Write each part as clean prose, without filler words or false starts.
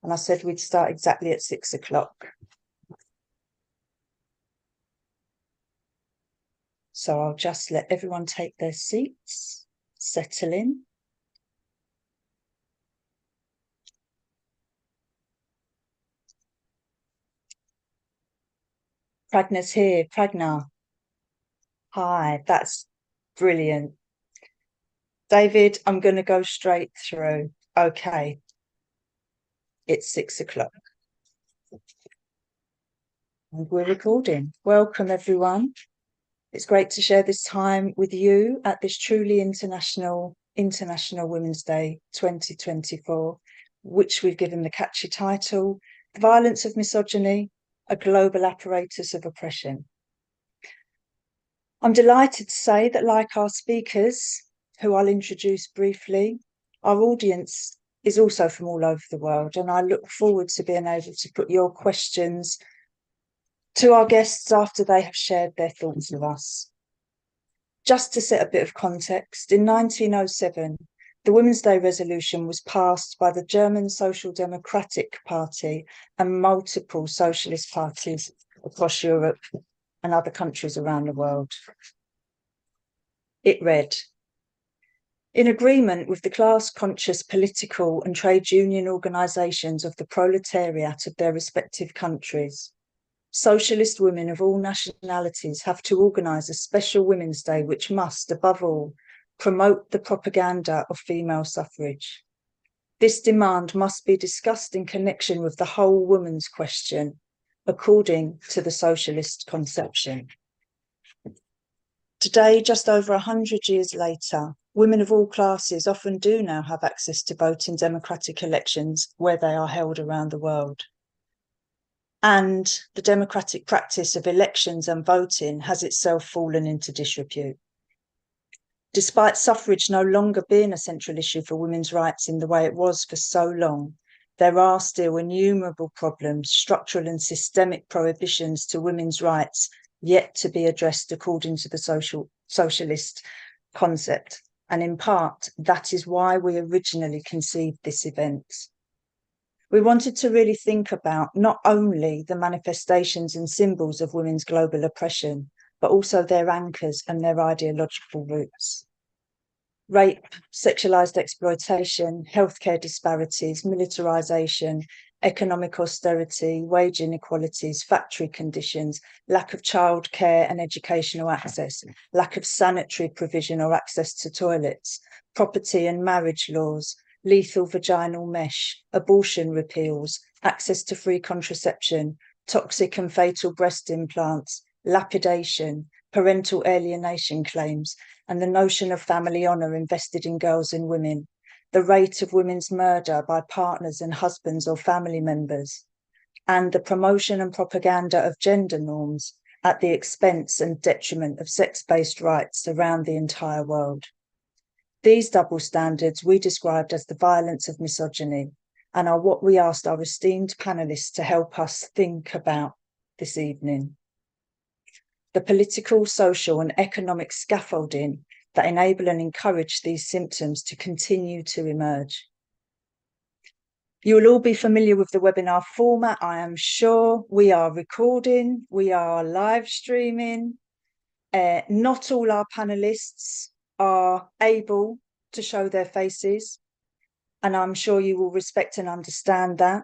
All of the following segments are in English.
and I said we'd start exactly at 6 o'clock. So I'll just let everyone take their seats, settle in. Pragna's here. Pragna. Hi, that's brilliant. David, I'm going to go straight through. Okay. It's 6 o'clock. And we're recording. Welcome, everyone. It's great to share this time with you at this truly International Women's Day 2024, which we've given the catchy title, The Violence of Misogyny, a Global Apparatus of Oppression. I'm delighted to say that, like our speakers, who I'll introduce briefly, our audience is also from all over the world, and I look forward to being able to put your questions to our guests after they have shared their thoughts with us. Just to set a bit of context, in 1907, the Women's Day resolution was passed by the German Social Democratic Party and multiple socialist parties across Europe and other countries around the world. It read, in agreement with the class-conscious political and trade union organisations of the proletariat of their respective countries, socialist women of all nationalities have to organise a special Women's Day which must, above all, promote the propaganda of female suffrage. This demand must be discussed in connection with the whole woman's question, according to the socialist conception. Today, just over 100 years later, women of all classes often do now have access to vote in democratic elections where they are held around the world. And the democratic practice of elections and voting has itself fallen into disrepute. Despite suffrage no longer being a central issue for women's rights in the way it was for so long, there are still innumerable problems, structural and systemic prohibitions to women's rights yet to be addressed according to the socialist concept. And in part, that is why we originally conceived this event. We wanted to really think about not only the manifestations and symbols of women's global oppression, but also their anchors and their ideological roots. Rape, sexualised exploitation, healthcare disparities, militarisation, economic austerity, wage inequalities, factory conditions, lack of childcare and educational access, lack of sanitary provision or access to toilets, property and marriage laws, lethal vaginal mesh, abortion repeals, access to free contraception, toxic and fatal breast implants, lapidation, parental alienation claims, and the notion of family honour invested in girls and women, the rate of women's murder by partners and husbands or family members, and the promotion and propaganda of gender norms at the expense and detriment of sex-based rights around the entire world. These double standards we described as the violence of misogyny and are what we asked our esteemed panellists to help us think about this evening. The political, social and economic scaffolding that enable and encourage these symptoms to continue to emerge. You will all be familiar with the webinar format, I am sure. We are recording, we are live streaming. Not all our panellists are able to show their faces, and I'm sure you will respect and understand that.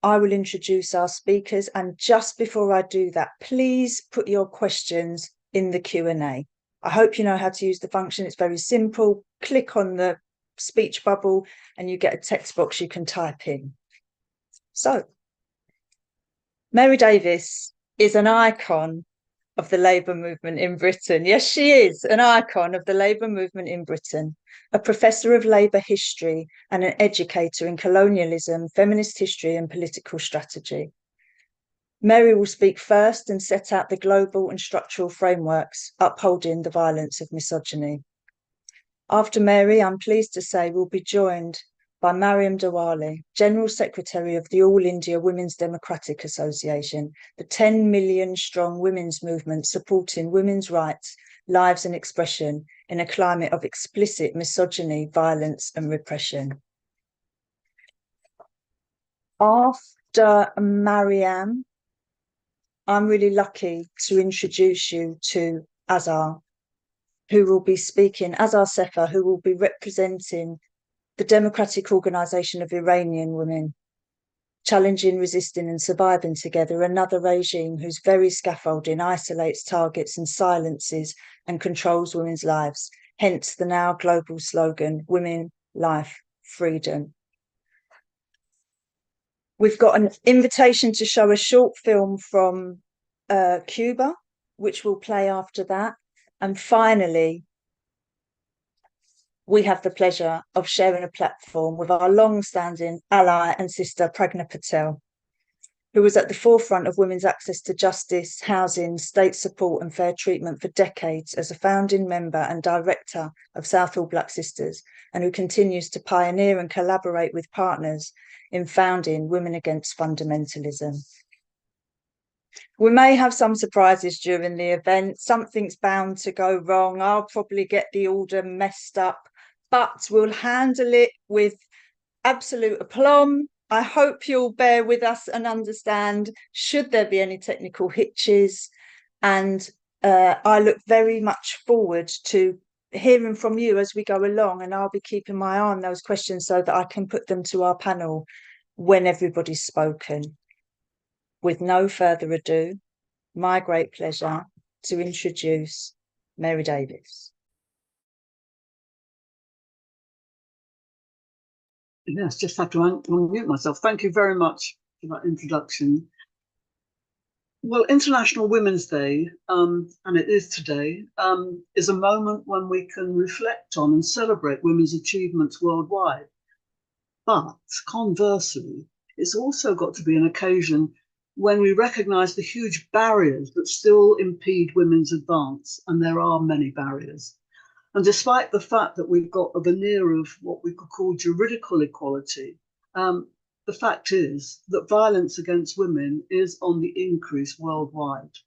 I will introduce our speakers, and just before I do that, please put your questions in the Q&A. I hope you know how to use the function. It's very simple. Click on the speech bubble and you get a text box you can type in. So, Mary Davies is an icon of the Labour movement in Britain. Yes, she is an icon of the Labour movement in Britain, a professor of Labour history and an educator in colonialism, feminist history and political strategy. Mary will speak first and set out the global and structural frameworks upholding the violence of misogyny. After Mary, I'm pleased to say we'll be joined by Mariam Dewali, General Secretary of the All India Women's Democratic Association, the 10 million strong women's movement supporting women's rights, lives and expression in a climate of explicit misogyny, violence and repression. After Mariam, I'm really lucky to introduce you to Azar, who will be speaking, Azar Sefa, who will be representing the Democratic Organization of Iranian Women, challenging, resisting and surviving together another regime whose very scaffolding isolates, targets and silences and controls women's lives, hence the now global slogan, Women, Life, Freedom. We've got an invitation to show a short film from Cuba, which will play after that. And finally, we have the pleasure of sharing a platform with our long-standing ally and sister, Pragna Patel, who was at the forefront of women's access to justice, housing, state support and fair treatment for decades as a founding member and director of Southall Black Sisters, and who continues to pioneer and collaborate with partners in founding Women Against Fundamentalism. We may have some surprises during the event. Something's bound to go wrong. I'll probably get the order messed up, but we'll handle it with absolute aplomb. I hope you'll bear with us and understand should there be any technical hitches. And I look very much forward to hearing from you as we go along, and I'll be keeping my eye on those questions so that I can put them to our panel when everybody's spoken. With no further ado, my great pleasure to introduce Mary Davis. Yes, just have to unmute myself. Thank you very much for that introduction. Well, International Women's Day, and it is today, is a moment when we can reflect on and celebrate women's achievements worldwide. But conversely, it's also got to be an occasion when we recognise the huge barriers that still impede women's advance, and there are many barriers. And despite the fact that we've got a veneer of what we could call juridical equality, the fact is that violence against women is on the increase worldwide.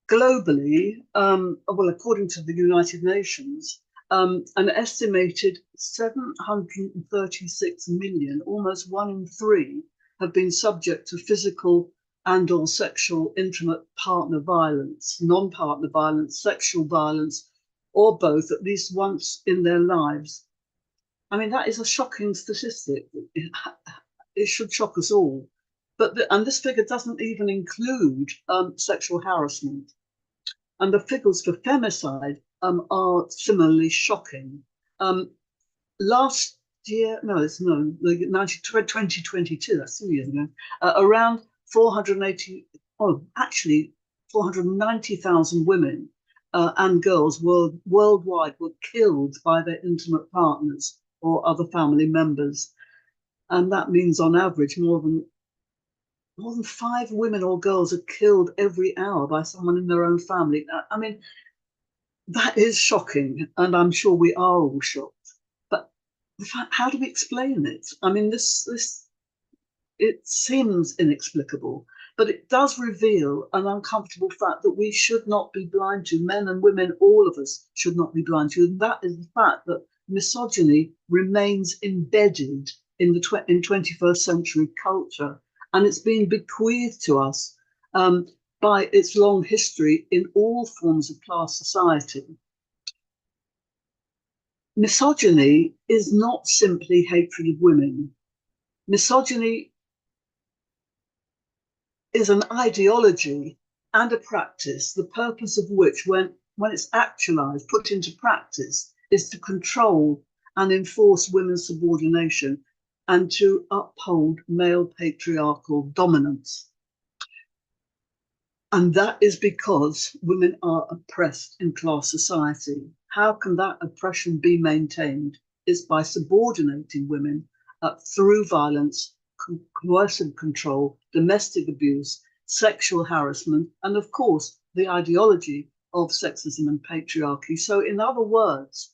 Globally, well, according to the United Nations, an estimated 736 million, almost 1 in 3, have been subject to physical and or sexual intimate partner violence, non-partner violence, sexual violence, or both at least once in their lives. I mean, that is a shocking statistic. It should shock us all. And this figure doesn't even include sexual harassment. And the figures for femicide are similarly shocking. Last year, 2022, that's 2 years ago, around 490,000 women and girls worldwide were killed by their intimate partners or other family members. And that means on average more than 5 women or girls are killed every hour by someone in their own family. I mean, that is shocking, and I'm sure we are all shocked. But the fact, how do we explain it? I mean, it seems inexplicable, but it does reveal an uncomfortable fact that we should not be blind to. Men and women, all of us should not be blind to. And that is the fact that misogyny remains embedded in 21st century culture. And it's been bequeathed to us by its long history in all forms of class society. Misogyny is not simply hatred of women. Misogyny is an ideology and a practice, the purpose of which, when it's actualized, put into practice, is to control and enforce women's subordination and to uphold male patriarchal dominance. And that is because women are oppressed in class society. How can that oppression be maintained? It's by subordinating women through violence, coercive control, domestic abuse, sexual harassment, and of course, the ideology of sexism and patriarchy. So in other words,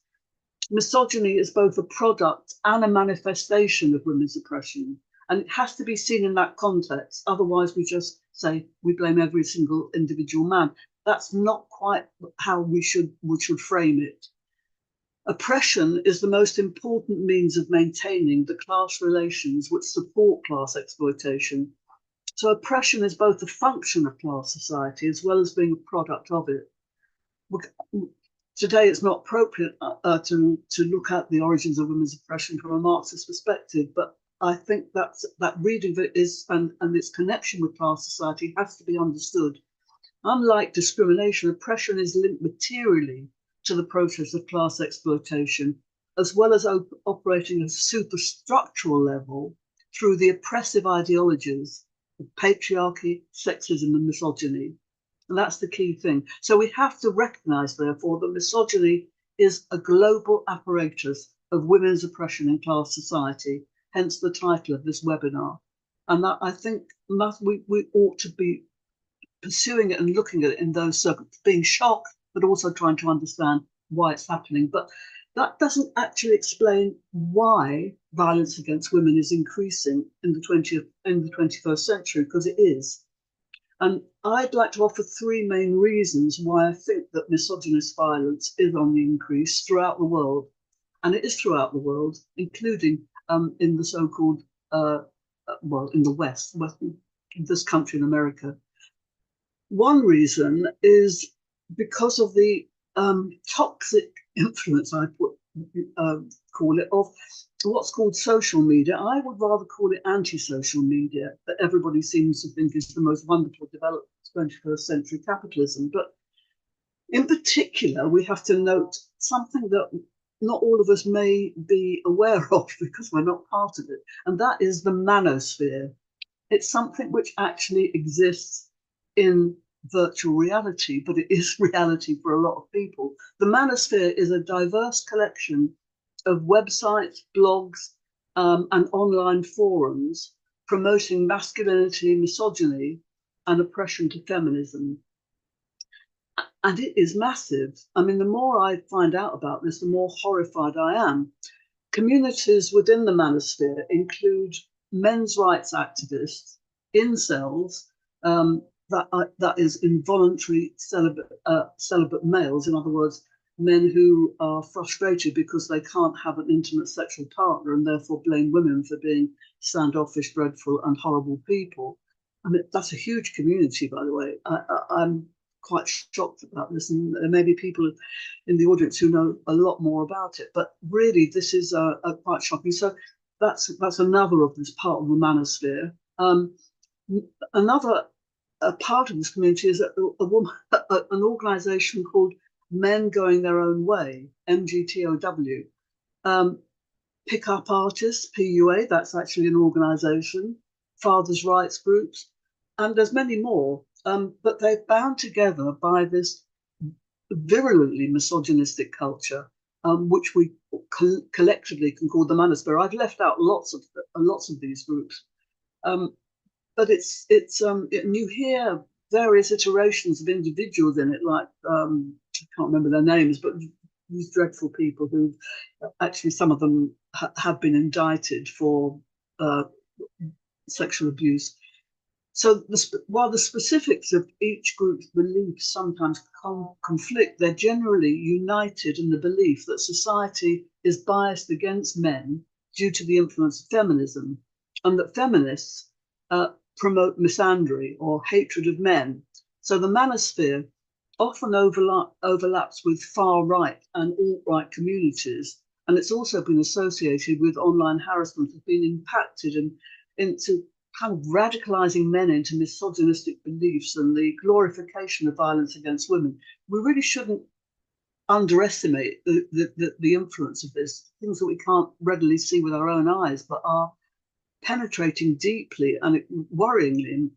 misogyny is both a product and a manifestation of women's oppression. And it has to be seen in that context. Otherwise, we just say we blame every single individual man. That's not quite how we should frame it. Oppression is the most important means of maintaining the class relations which support class exploitation. So oppression is both a function of class society as well as being a product of it. Today, it's not appropriate to look at the origins of women's oppression from a Marxist perspective, but I think that reading of it is, and its connection with class society has to be understood. Unlike discrimination, oppression is linked materially to the process of class exploitation, as well as operating at a superstructural level through the oppressive ideologies of patriarchy, sexism, and misogyny. And that's the key thing. So we have to recognize, therefore, that misogyny is a global apparatus of women's oppression in class society, hence the title of this webinar. And that I think we ought to be pursuing it and looking at it in those circles, being shocked, but also trying to understand why it's happening. But that doesn't actually explain why violence against women is increasing in the 21st century, because it is. And I'd like to offer three main reasons why I think that misogynist violence is on the increase throughout the world. And it is throughout the world, including in the so-called, in the West, this country in America. One reason is because of the toxic influence, I call it, of what's called social media. I would rather call it anti-social media, that everybody seems to think is the most wonderful development of 21st century capitalism. But in particular, we have to note something that not all of us may be aware of because we're not part of it, and that is the manosphere. It's something which actually exists in virtual reality, but it is reality for a lot of people. The manosphere is a diverse collection of websites, blogs, and online forums promoting masculinity, misogyny, and oppression to feminism. And it is massive. I mean, the more I find out about this, the more horrified I am. Communities within the manosphere include men's rights activists, incels, that is involuntary celibate males, in other words, men who are frustrated because they can't have an intimate sexual partner and therefore blame women for being standoffish, dreadful, and horrible people. I mean, that's a huge community, by the way. I'm quite shocked about this, and there may be people in the audience who know a lot more about it, but really this is quite shocking. So that's another of this part of the manosphere. Another part of this community is an organisation called Men Going Their Own Way, MGTOW. Pickup Artists, PUA, that's actually an organisation, fathers' rights groups, and there's many more. But they're bound together by this virulently misogynistic culture, which we collectively can call the manosphere. I've left out lots of these groups. But it's you hear various iterations of individuals in it, like I can't remember their names, but these dreadful people who actually, some of them have been indicted for sexual abuse. So while the specifics of each group's beliefs sometimes conflict, they're generally united in the belief that society is biased against men due to the influence of feminism, and that feminists promote misandry or hatred of men. So the manosphere often overlaps with far-right and alt-right communities, and it's also been associated with online harassment, has been impacted into kind of radicalizing men into misogynistic beliefs and the glorification of violence against women. We really shouldn't underestimate the influence of this, things that we can't readily see with our own eyes, but are penetrating deeply and worryingly,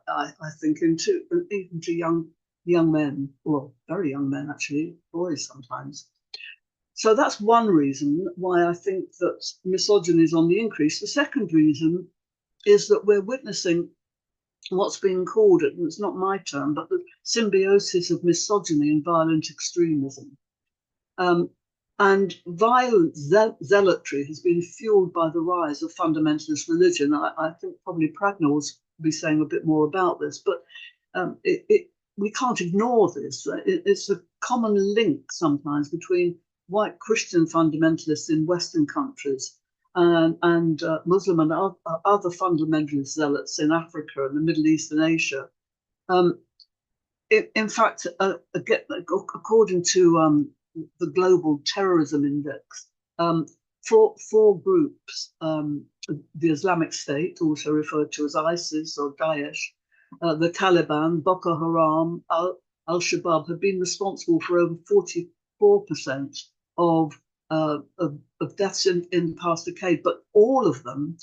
I think, even to young men, or very young men, actually, boys sometimes. So that's one reason why I think that misogyny is on the increase. The second reason is that we're witnessing what's being called, and it's not my term, but the symbiosis of misogyny and violent extremism. And violent zealotry has been fueled by the rise of fundamentalist religion. I think probably Pragna will be saying a bit more about this, but we can't ignore this. It's a common link sometimes between white Christian fundamentalists in Western countries and Muslim and other fundamentalist zealots in Africa and the Middle East and Asia. In fact, according to the Global Terrorism Index, four groups, the Islamic State, also referred to as ISIS or Daesh, the Taliban, Boko Haram, Al-Shabaab, have been responsible for over 44% of deaths in the past decade. But all of them,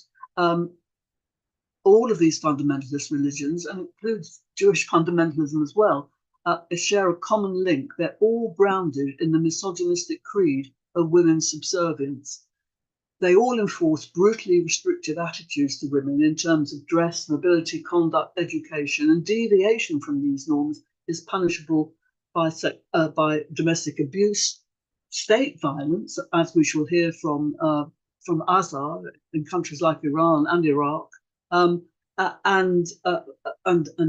all of these fundamentalist religions, and includes Jewish fundamentalism as well, share a common link. They're all grounded in the misogynistic creed of women's subservience. They all enforce brutally restrictive attitudes to women in terms of dress, mobility, conduct, education, and deviation from these norms is punishable by domestic abuse, state violence, as we shall hear from Azar in countries like Iran and Iraq, and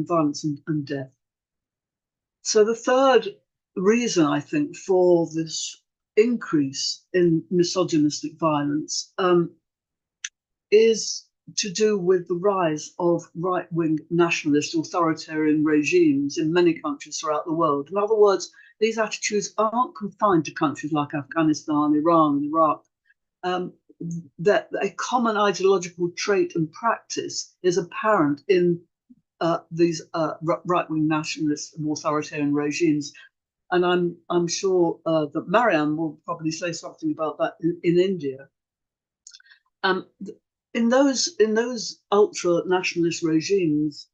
violence and death. So the third reason, I think, for this increase in misogynistic violence is to do with the rise of right-wing nationalist authoritarian regimes in many countries throughout the world. In other words, these attitudes aren't confined to countries like Afghanistan, Iran, and Iraq. That a common ideological trait and practice is apparent in these right-wing nationalist and authoritarian regimes. And I'm sure that Mariam will probably say something about that in India. In those ultra-nationalist regimes,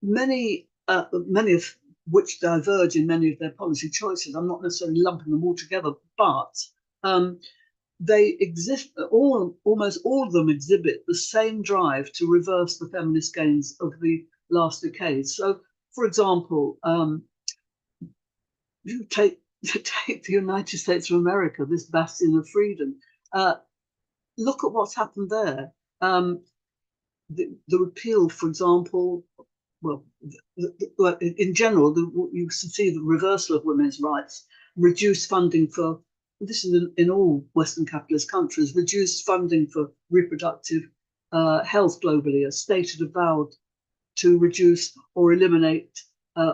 many of which diverge in many of their policy choices. I'm not necessarily lumping them all together, but they exist. Almost all of them exhibit the same drive to reverse the feminist gains of the last decades. So, for example, you take the United States of America, this bastion of freedom. Look at what's happened there. The repeal, for example, well, in general, you see the reversal of women's rights, reduced funding for, this is in all Western capitalist countries, reduced funding for reproductive health globally, a state had vowed to reduce or eliminate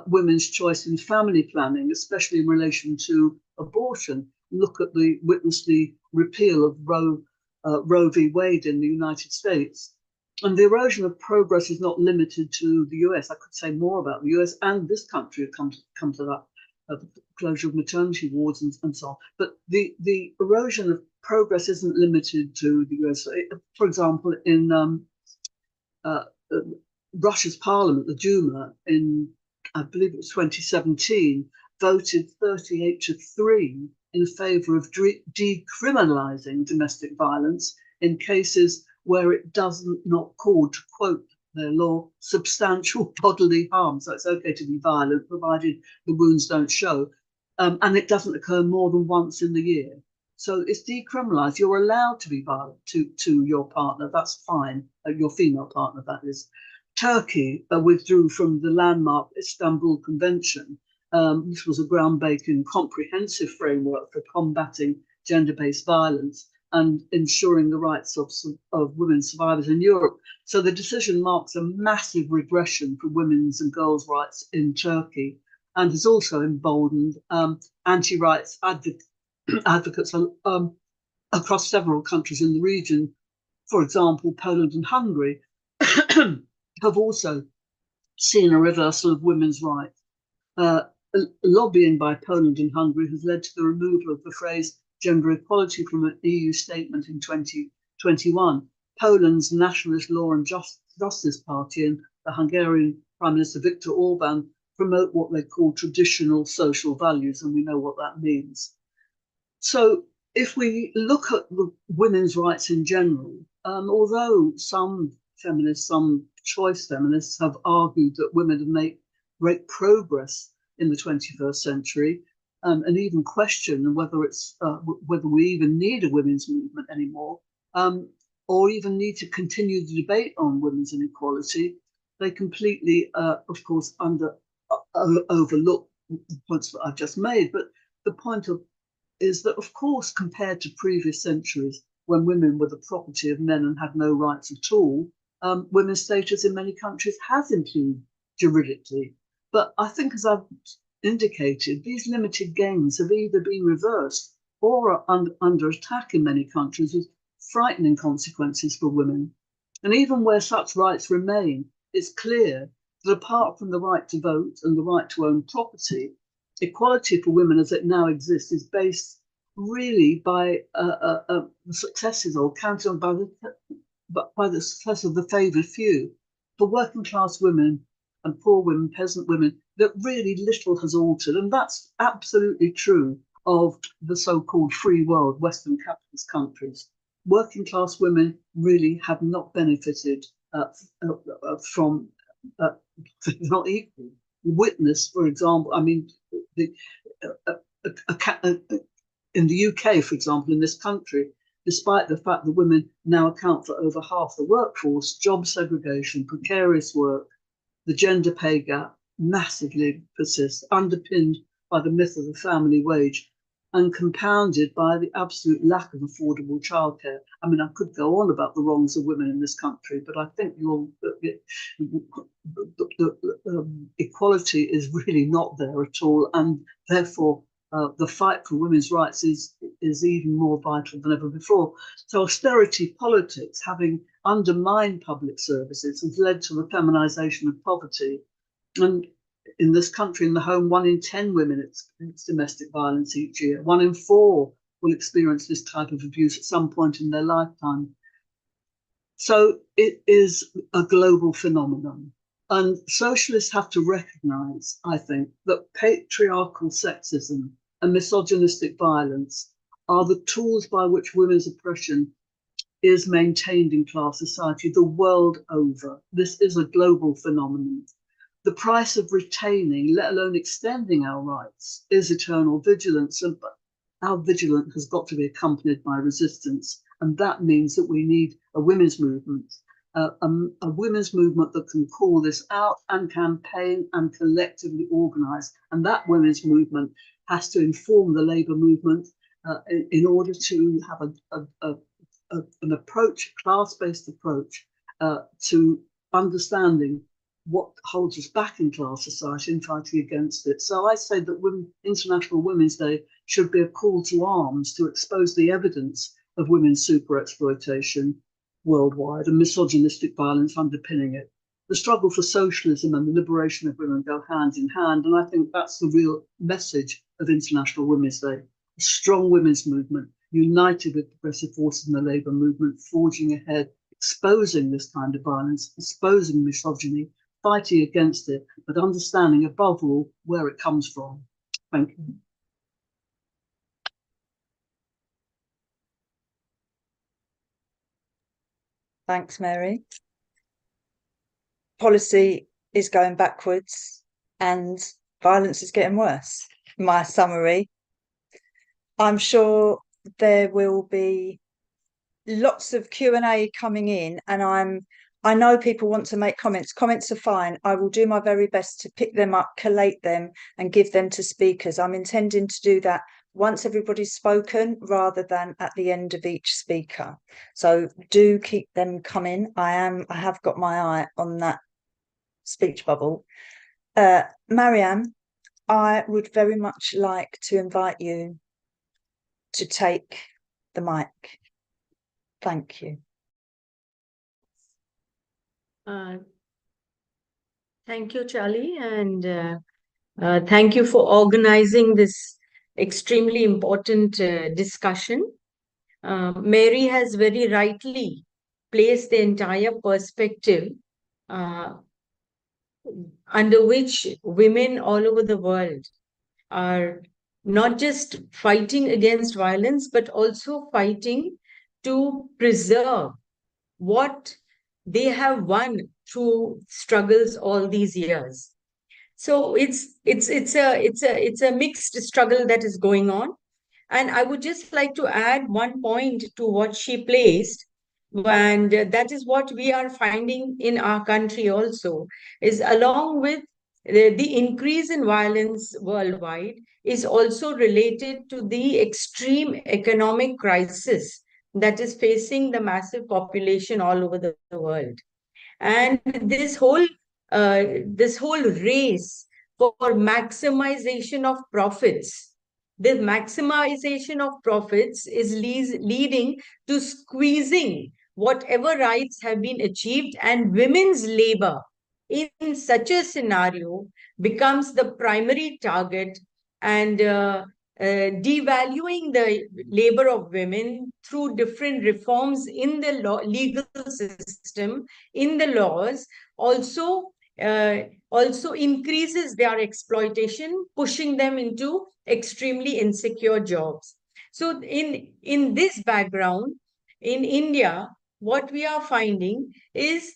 women's choice in family planning, especially in relation to abortion. Witness the repeal of Roe v. Wade in the United States. And the erosion of progress is not limited to the US. I could say more about the US and this country have come to that, the closure of maternity wards and so on. But the erosion of progress isn't limited to the US. For example, in Russia's parliament, the Duma, in, I believe it was 2017, voted 38-3 in favour of decriminalising domestic violence in cases where it doesn't not call, to quote their law, substantial bodily harm. So it's okay to be violent, provided the wounds don't show, and it doesn't occur more than once in the year. So it's decriminalised. You're allowed to be violent to your partner. That's fine, your female partner, that is. Turkey withdrew from the landmark Istanbul Convention. This was a groundbreaking comprehensive framework for combating gender-based violence and ensuring the rights of women survivors in Europe. So the decision marks a massive regression for women's and girls' rights in Turkey, and has also emboldened anti-rights advocates across several countries in the region. For example, Poland and Hungary have also seen a reversal of women's rights. Lobbying by Poland and Hungary has led to the removal of the phrase gender equality from an EU statement in 2021. Poland's Nationalist Law and Justice Party and the Hungarian Prime Minister Viktor Orban promote what they call traditional social values, and we know what that means. So if we look at the women's rights in general, although some feminists, some choice feminists have argued that women have made great progress in the 21st century, and even question whether whether we even need a women's movement anymore, or even need to continue the debate on women's inequality, they completely, of course, overlook the points that I've just made. But the point of is that, of course, compared to previous centuries when women were the property of men and had no rights at all, women's status in many countries has improved juridically. But I think, as I've indicated, these limited gains have either been reversed or are under attack in many countries with frightening consequences for women. And even where such rights remain, it's clear that apart from the right to vote and the right to own property, equality for women as it now exists is based really by the successes or counted on by the success of the favoured few. For working class women and poor women, peasant women, that really little has altered. And that's absolutely true of the so-called free world, Western capitalist countries. Working class women really have not benefited from not equal. Witness, for example, I mean, in the UK, for example, in this country, despite the fact that women now account for over half the workforce, job segregation, precarious work, the gender pay gap massively persists, underpinned by the myth of the family wage and compounded by the absolute lack of affordable childcare. I mean, I could go on about the wrongs of women in this country, but I think equality is really not there at all, and therefore the fight for women's rights is even more vital than ever before. So austerity politics, having undermined public services, has led to the feminisation of poverty. And in this country, in the home, 1 in 10 women experience domestic violence each year. 1 in 4 will experience this type of abuse at some point in their lifetime. So it is a global phenomenon. And socialists have to recognise, I think, that patriarchal sexism and misogynistic violence are the tools by which women's oppression is maintained in class society the world over. This is a global phenomenon. The price of retaining, let alone extending our rights, is eternal vigilance. And our vigilance has got to be accompanied by resistance. And that means that we need a women's movement, a women's movement that can call this out and campaign and collectively organise. And that women's movement has to inform the labour movement in order to have an approach, a class-based approach to understanding what holds us back in class society and fighting against it. So I say that International Women's Day should be a call to arms to expose the evidence of women's super exploitation worldwide and misogynistic violence underpinning it. The struggle for socialism and the liberation of women go hand in hand, and I think that's the real message of International Women's Day. A strong women's movement, united with progressive forces in the labour movement, forging ahead, exposing this kind of violence, exposing misogyny, fighting against it, but understanding above all where it comes from. Thank you. Thanks, Mary. Policy is going backwards and violence is getting worse. My summary. I'm sure there will be lots of Q&A coming in, and I know people want to make comments. Comments are fine. I will do my very best to pick them up, collate them, and give them to speakers. I'm intending to do that once everybody's spoken rather than at the end of each speaker. So do keep them coming. I have got my eye on that speech bubble. Mariam, I would very much like to invite you to take the mic. Thank you. Thank you, Charlie, and thank you for organizing this extremely important discussion. Mary has very rightly placed the entire perspective under which women all over the world are not just fighting against violence, but also fighting to preserve what they have won through struggles all these years. So it's a mixed struggle that is going on. And I would just like to add one point to what she placed, and that is what we are finding in our country also, is along with the increase in violence worldwide is also related to the extreme economic crisis that is facing the massive population all over the world. And this whole race for maximization of profits, the maximization of profits is leading to squeezing whatever rights have been achieved, and women's labor in such a scenario becomes the primary target, and devaluing the labor of women through different reforms in the legal system, in the laws, also also increases their exploitation, pushing them into extremely insecure jobs. So in this background, in India, what we are finding is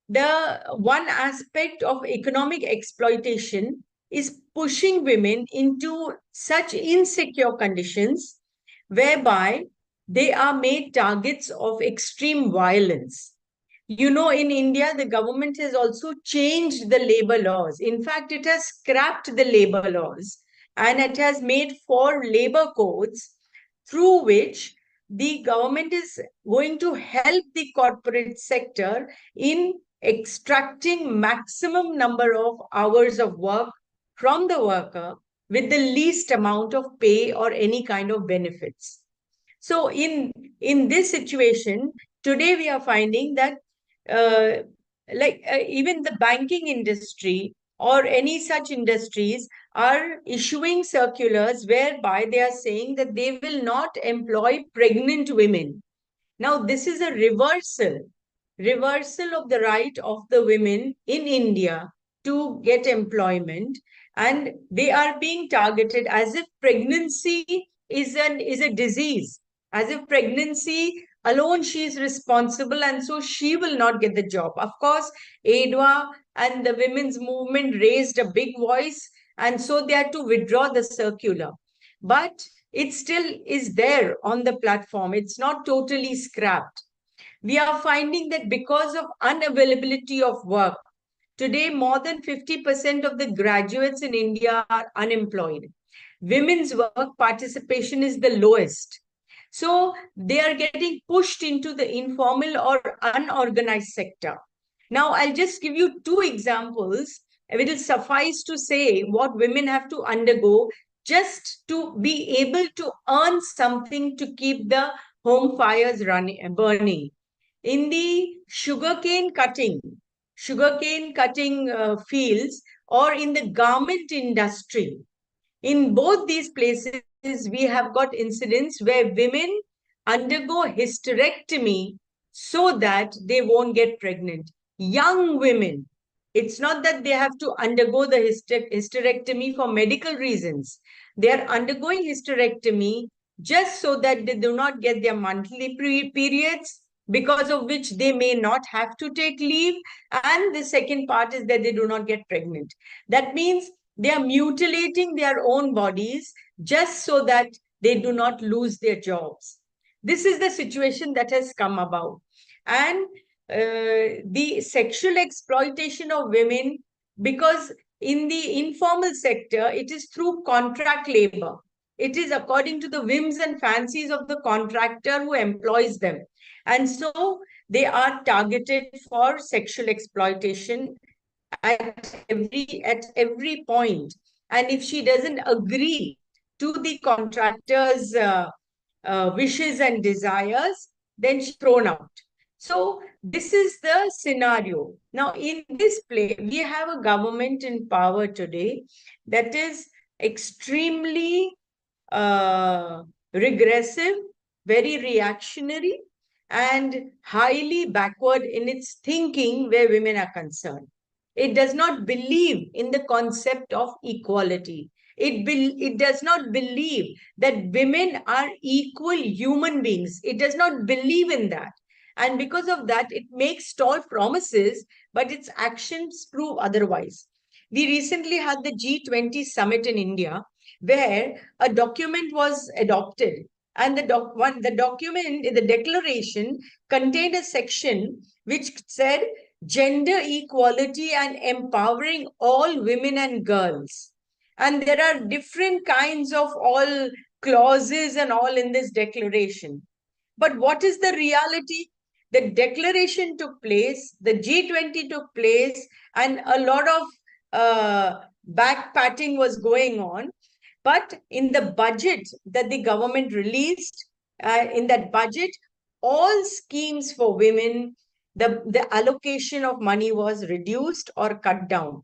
the one aspect of economic exploitation is pushing women into such insecure conditions whereby they are made targets of extreme violence. You know, in India, the government has also changed the labor laws. In fact, it has scrapped the labor laws and it has made 4 labor codes through which the government is going to help the corporate sector in extracting maximum number of hours of work from the worker with the least amount of pay or any kind of benefits. So in this situation, today we are finding that even the banking industry or any such industries are issuing circulars whereby they are saying that they will not employ pregnant women. Now, this is a reversal of the right of the women in India to get employment, and they are being targeted as if pregnancy is a disease, as if pregnancy alone she is responsible and so she will not get the job. Of course, ADWA and the women's movement raised a big voice, and so they had to withdraw the circular. But it still is there on the platform. It's not totally scrapped. We are finding that because of unavailability of work, today more than 50% of the graduates in India are unemployed. Women's work participation is the lowest. So they are getting pushed into the informal or unorganized sector. Now, I'll just give you 2 examples. It will suffice to say what women have to undergo just to be able to earn something to keep the home fires burning. In the sugarcane cutting fields, or in the garment industry, in both these places, we have got incidents where women undergo hysterectomy so that they won't get pregnant. Young women, it's not that they have to undergo the hysterectomy for medical reasons. They are undergoing hysterectomy just so that they do not get their monthly periods, because of which they may not have to take leave. And the second part is that they do not get pregnant. That means they are mutilating their own bodies just so that they do not lose their jobs. This is the situation that has come about. And the sexual exploitation of women, because in the informal sector, it is through contract labor. It is according to the whims and fancies of the contractor who employs them. And so they are targeted for sexual exploitation at every point. And if she doesn't agree to the contractor's wishes and desires, then she's thrown out. So this is the scenario. Now, in this play, we have a government in power today that is extremely regressive, very reactionary, and highly backward in its thinking where women are concerned. It does not believe in the concept of equality. It does not believe that women are equal human beings. It does not believe in that. And because of that, it makes tall promises, but its actions prove otherwise. We recently had the G20 summit in India, where a document was adopted. And the document, the declaration contained a section which said gender equality and empowering all women and girls. And there are different kinds of all clauses and all in this declaration. But what is the reality? The declaration took place, the G20 took place, and a lot of back patting was going on. But in the budget that the government released, in that budget, all schemes for women, the allocation of money was reduced or cut down.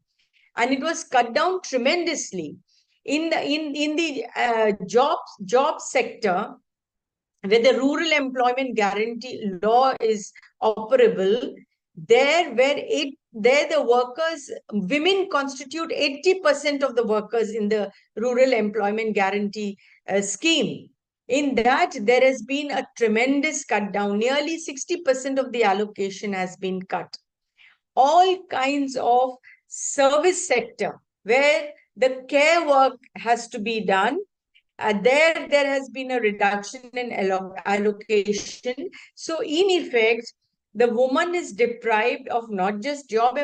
And it was cut down tremendously. In the job sector, where the rural employment guarantee law is operable, there the workers, women constitute 80% of the workers in the rural employment guarantee scheme. In that, there has been a tremendous cut down. Nearly 60% of the allocation has been cut. All kinds of service sector where the care work has to be done, there has been a reduction in allocation. So in effect, the woman is deprived of not just job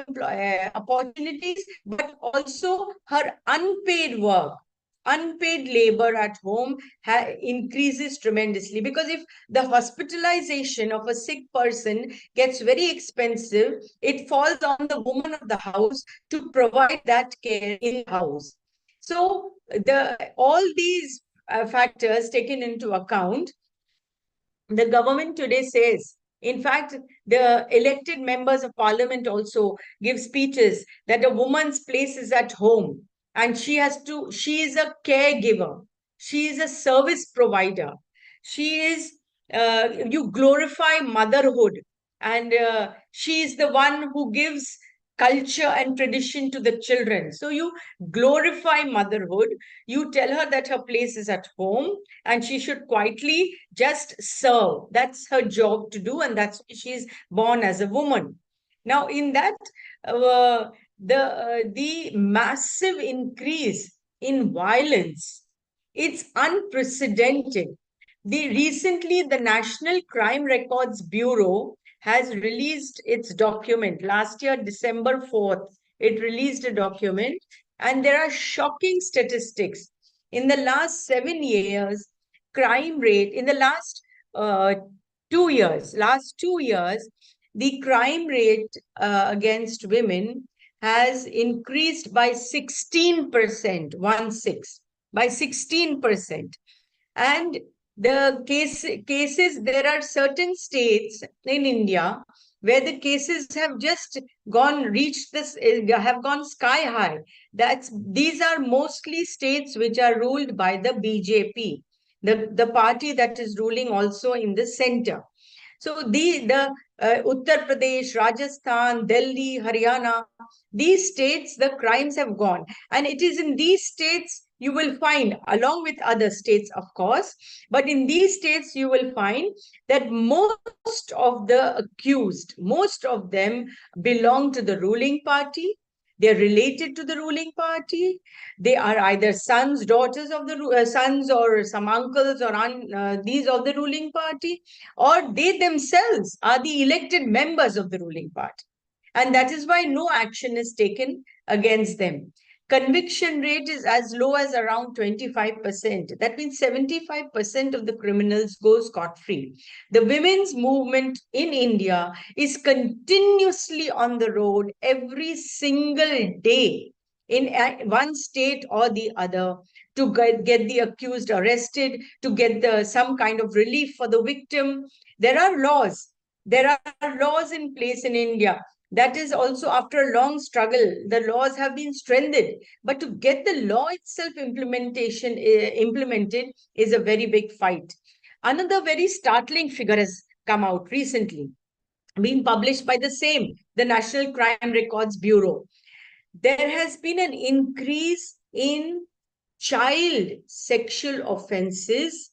opportunities, but also her unpaid work. Unpaid labor at home increases tremendously, because if the hospitalization of a sick person gets very expensive, it falls on the woman of the house to provide that care in the house. So all these factors taken into account, the government today says, in fact, the elected members of parliament also give speeches that a woman's place is at home, and she is a caregiver, she is a service provider, you glorify motherhood, and she is the one who gives culture and tradition to the children. So you glorify motherhood, you tell her that her place is at home and she should quietly just serve. That's her job to do, and that's why she's born as a woman. Now, in that, the massive increase in violence, it's unprecedented. Recently, the National Crime Records Bureau has released its document. Last year, December 4th, it released a document, and there are shocking statistics. In the last 7 years, crime rate, in the last 2 years, the crime rate against women has increased by 16%, by 16%. And the cases, there are certain states in India where the cases have just reached this, have gone sky high. These are mostly states which are ruled by the BJP, the party that is ruling also in the center. So the Uttar Pradesh, Rajasthan, Delhi, Haryana, these states, the crimes have gone. And it is in these states you will find, along with other states, of course, but in these states you will find that most of the accused, most of them belong to the ruling party. They're related to the ruling party. They are either sons, daughters of the sons, or some uncles or these of the ruling party, or they themselves are the elected members of the ruling party. And that is why no action is taken against them. Conviction rate is as low as around 25%. That means 75% of the criminals go scot-free. The women's movement in India is continuously on the road every single day in one state or the other to get the accused arrested, to get some kind of relief for the victim. There are laws. There are laws in place in India. That is also after a long struggle. The laws have been strengthened. But to get the law itself implemented is a very big fight. Another very startling figure has come out recently, being published by the National Crime Records Bureau. There has been an increase in child sexual offenses.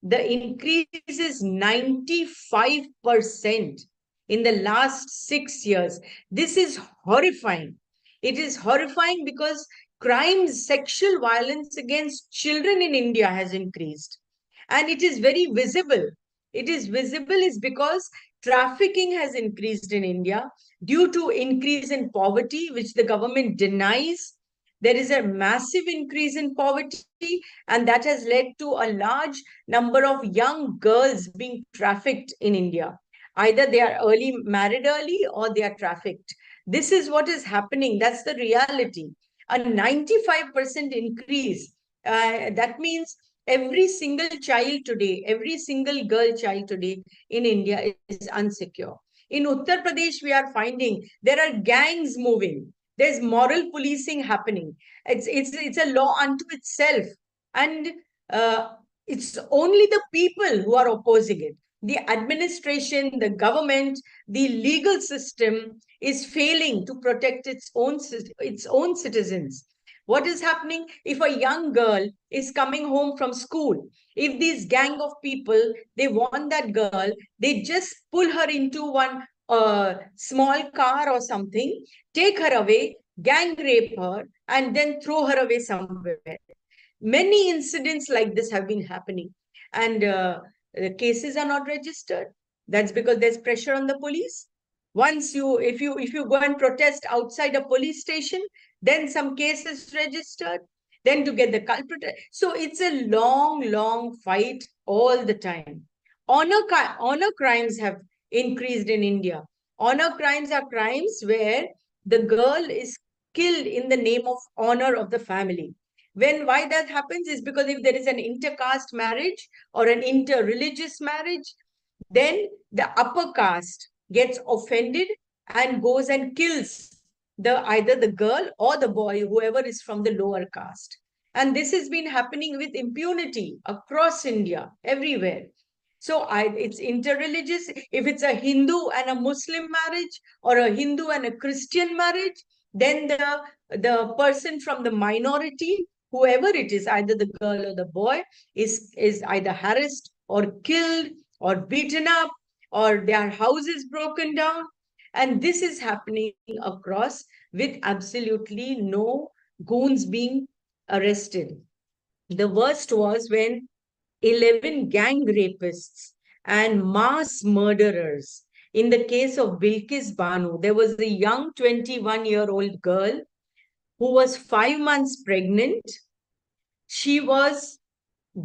The increase is 95% in the last 6 years. This is horrifying. It is horrifying because sexual violence against children in India has increased. And it is very visible. It is visible is because Trafficking has increased in India due to increase in poverty, which the government denies. There is a massive increase in poverty, and that has led to a large number of young girls being trafficked in India. Either they are married early, or they are trafficked. This is what is happening. That's the reality. A 95% increase. That means every single child today, every single girl child today in India is unsecure. In Uttar Pradesh, we are finding there are gangs moving. There's moral policing happening. It's a law unto itself, and it's only the people who are opposing it. The administration, the government, the legal system is failing to protect its own citizens. What is happening if a young girl is coming home from school? If these gang of people, they want that girl, they just pull her into one small car or something, take her away, gang rape her, and then throw her away somewhere. Many incidents like this have been happening, and the cases are not registered. That's because there's pressure on the police. Once if you go and protest outside a police station, then some case is registered, then to get the culprit. So it's a long fight all the time. Honor crimes have increased in India. Honor crimes are crimes where the girl is killed in the name of honor of the family. Why that happens is because if there is an intercaste marriage or an inter-religious marriage, then the upper caste gets offended and goes and kills either the girl or the boy, whoever is from the lower caste. And this has been happening with impunity across India, everywhere. So it's interreligious. If it's a Hindu and a Muslim marriage, or a Hindu and a Christian marriage, then the person from the minority, whoever it is, either the girl or the boy, is either harassed or killed or beaten up, or their house is broken down. And this is happening across, with absolutely no goons being arrested. The worst was when 11 gang rapists and mass murderers. In the case of Bilkis Banu, there was a young 21-year-old girl who was 5 months pregnant. She was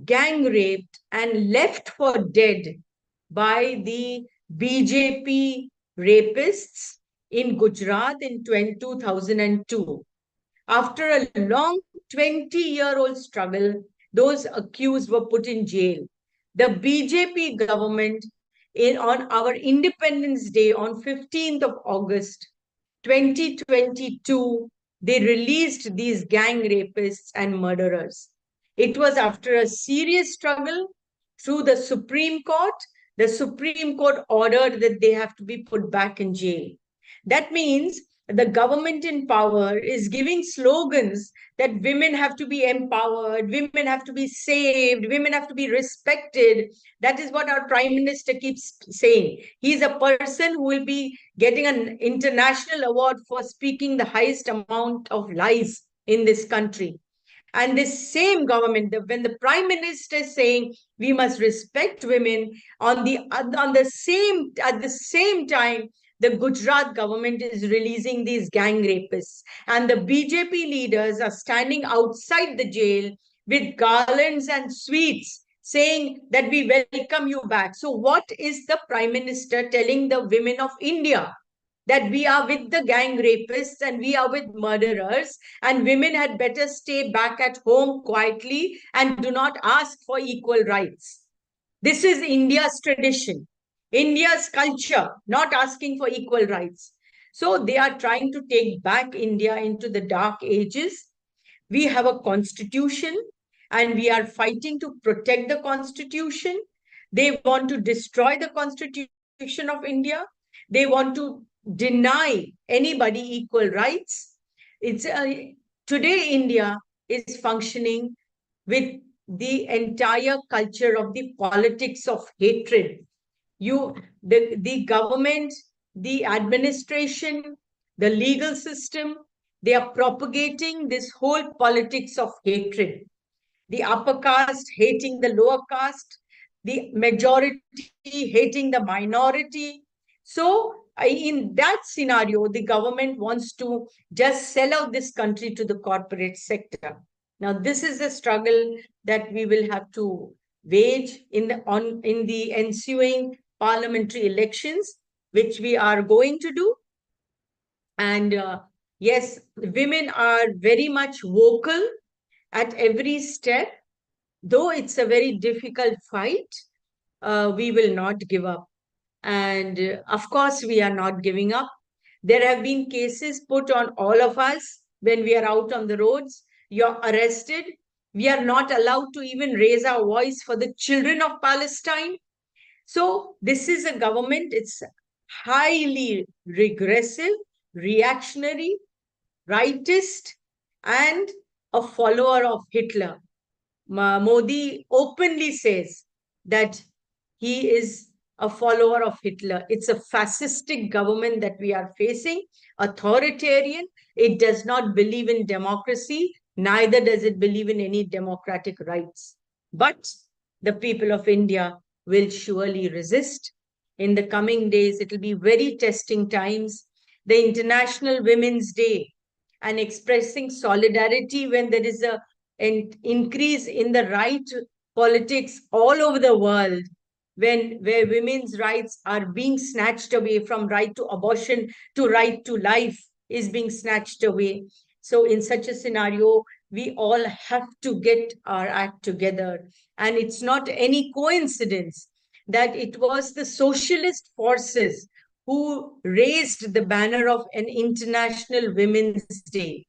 gang raped and left for dead by the BJP rapists in Gujarat in 2002. After a long 20-year-old struggle, those accused were put in jail. The BJP government, on our Independence Day on 15th of August 2022, they released these gang rapists and murderers. It was after a serious struggle through the Supreme Court. The Supreme Court ordered that they have to be put back in jail. That means the government in power is giving slogans that women have to be empowered, women have to be saved, women have to be respected. That is what our Prime Minister keeps saying. He's a person who will be getting an international award for speaking the highest amount of lies in this country. And this same government, when the Prime Minister is saying we must respect women, at the same time, the Gujarat government is releasing these gang rapists, and the BJP leaders are standing outside the jail with garlands and sweets, saying that we welcome you back. So what is the Prime Minister telling the women of India? That we are with the gang rapists and we are with murderers, and women had better stay back at home quietly and do not ask for equal rights. This is India's tradition, India's culture, not asking for equal rights. So they are trying to take back India into the dark ages. We have a constitution and we are fighting to protect the constitution. They want to destroy the constitution of India. They want to deny anybody equal rights. Today India is functioning with the entire culture of the politics of hatred. The government, the administration, the legal system, they are propagating this whole politics of hatred. The upper caste hating the lower caste, the majority hating the minority, So in that scenario, the government wants to just sell out this country to the corporate sector. Now, this is the struggle that we will have to wage in the ensuing parliamentary elections, which we are going to do. And yes, women are very much vocal at every step. Though it's a very difficult fight, we will not give up. And of course, we are not giving up. There have been cases put on all of us when we are out on the roads. You're arrested. We are not allowed to even raise our voice for the children of Palestine. So this is a government, it's highly regressive, reactionary, rightist, and a follower of Hitler. Modi openly says that he is a follower of Hitler. It's a fascistic government that we are facing, authoritarian. It does not believe in democracy, neither does it believe in any democratic rights. But the people of India will surely resist. In the coming days, it will be very testing times. The International Women's Day and expressing solidarity when there is an increase in the right politics all over the world, where women's rights are being snatched away, from right to abortion to right to life is being snatched away. So in such a scenario, we all have to get our act together. And it's not any coincidence that it was the socialist forces who raised the banner of an International Women's Day.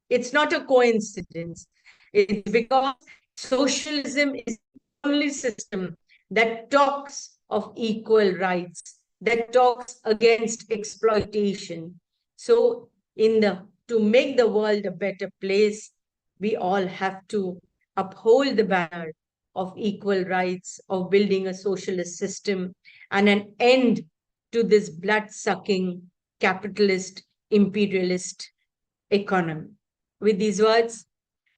It's not a coincidence. It's because socialism is the only system that talks of equal rights, that talks against exploitation. So, to make the world a better place, we all have to uphold the banner of equal rights, of building a socialist system, and an end to this blood-sucking capitalist imperialist economy. With these words,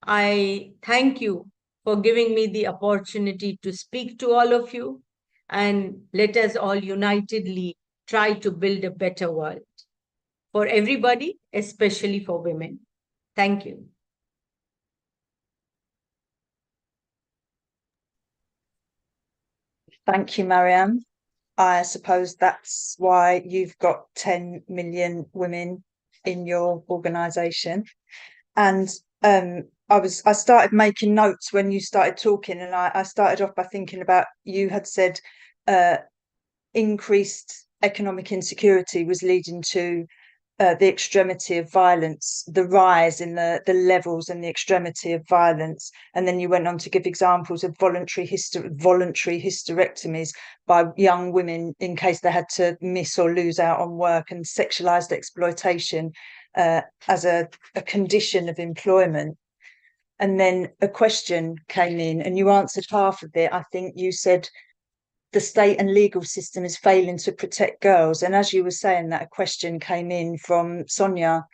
I thank you for giving me the opportunity to speak to all of you, and let us all unitedly try to build a better world for everybody, especially for women. Thank you. Thank you, Mariam. I suppose that's why you've got 10 million women in your organisation. And I started making notes when you started talking, and I started off by thinking about, you had said increased economic insecurity was leading to the extremity of violence, the rise in the levels and the extremity of violence. And then you went on to give examples of voluntary hysterectomies by young women in case they had to miss or lose out on work, and sexualized exploitation as a condition of employment. And then a question came in, and you answered half of it. I think you said the state and legal system is failing to protect girls. And as you were saying that, a question came in from Sonia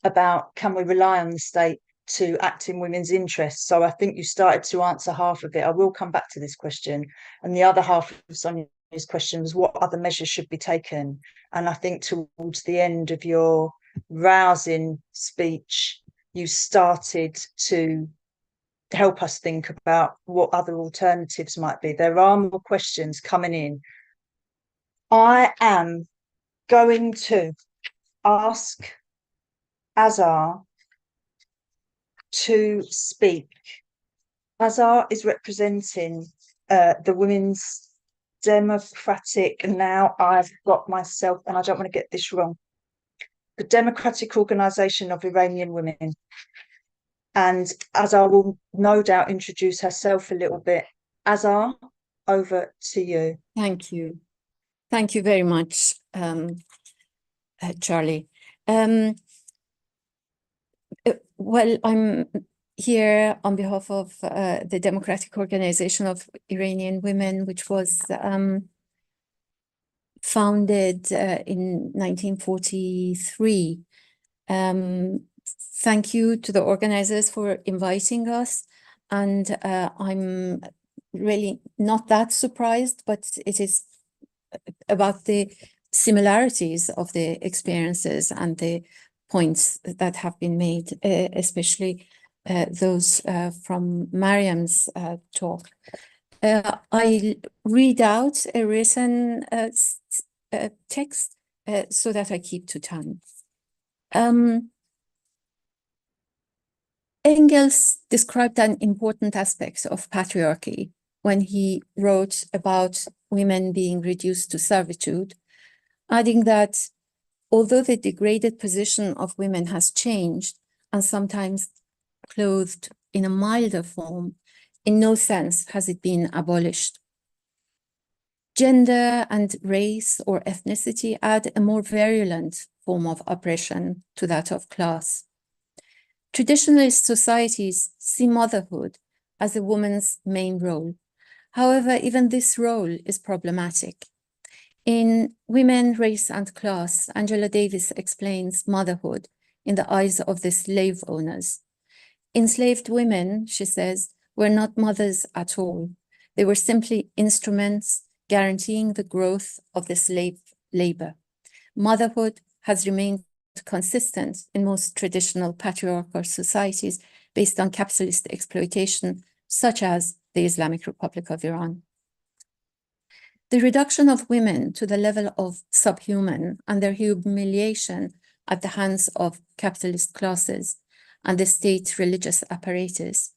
about, can we rely on the state to act in women's interests? So I think you started to answer half of it. I will come back to this question. And the other half of Sonia's question was, what other measures should be taken? And I think towards the end of your rousing speech, you started to help us think about what other alternatives might be. There are more questions coming in. I am going to ask Azar to speak. Azar is representing the Women's Democratic, and now I've got myself, and I don't want to get this wrong, the Democratic Organization of Iranian Women. And Azar will no doubt introduce herself a little bit. Azar, over to you. Thank you. Thank you very much, Charlie. Well, I'm here on behalf of the Democratic Organization of Iranian Women, which was founded in 1943. Thank you to the organizers for inviting us. And I'm really not that surprised, but it is about the similarities of the experiences and the points that have been made, especially those from Mariam's talk. I read out a written text so that I keep to time. Engels described an important aspect of patriarchy when he wrote about women being reduced to servitude, adding that although the degraded position of women has changed and sometimes clothed in a milder form, in no sense has it been abolished. Gender and race or ethnicity add a more virulent form of oppression to that of class. Traditionalist societies see motherhood as a woman's main role. However, even this role is problematic. In Women, Race and Class, Angela Davis explains motherhood in the eyes of the slave owners. Enslaved women, she says, were not mothers at all. They were simply instruments guaranteeing the growth of the slave labor. Motherhood has remained consistent in most traditional patriarchal societies based on capitalist exploitation, such as the Islamic Republic of Iran. The reduction of women to the level of subhuman and their humiliation at the hands of capitalist classes and the state religious apparatus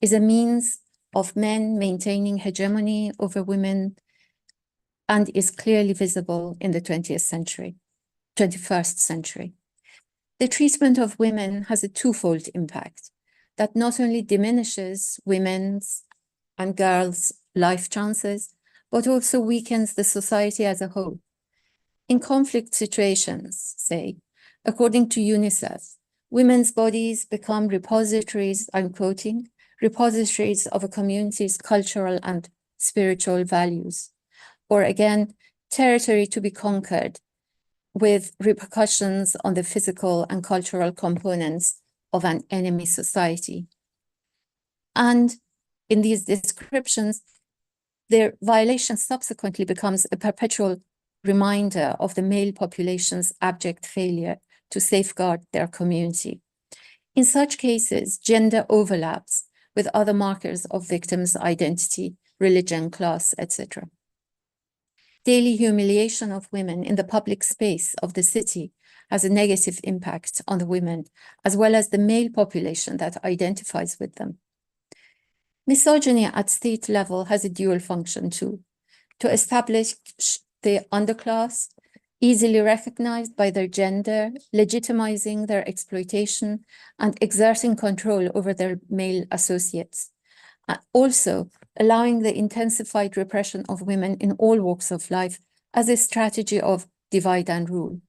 is a means of men maintaining hegemony over women and is clearly visible in the 21st century. The treatment of women has a twofold impact that not only diminishes women's and girls' life chances, but also weakens the society as a whole. In conflict situations, say, according to UNICEF, women's bodies become repositories, I'm quoting, repositories of a community's cultural and spiritual values, or again, territory to be conquered with repercussions on the physical and cultural components of an enemy society. And in these descriptions, their violation subsequently becomes a perpetual reminder of the male population's abject failure to safeguard their community. In such cases, gender overlaps with other markers of victims' identity, religion, class, etc. Daily humiliation of women in the public space of the city has a negative impact on the women, as well as the male population that identifies with them. Misogyny at state level has a dual function too, to establish the underclass, easily recognized by their gender, legitimizing their exploitation and exerting control over their male associates. Also, allowing the intensified repression of women in all walks of life as a strategy of divide and rule,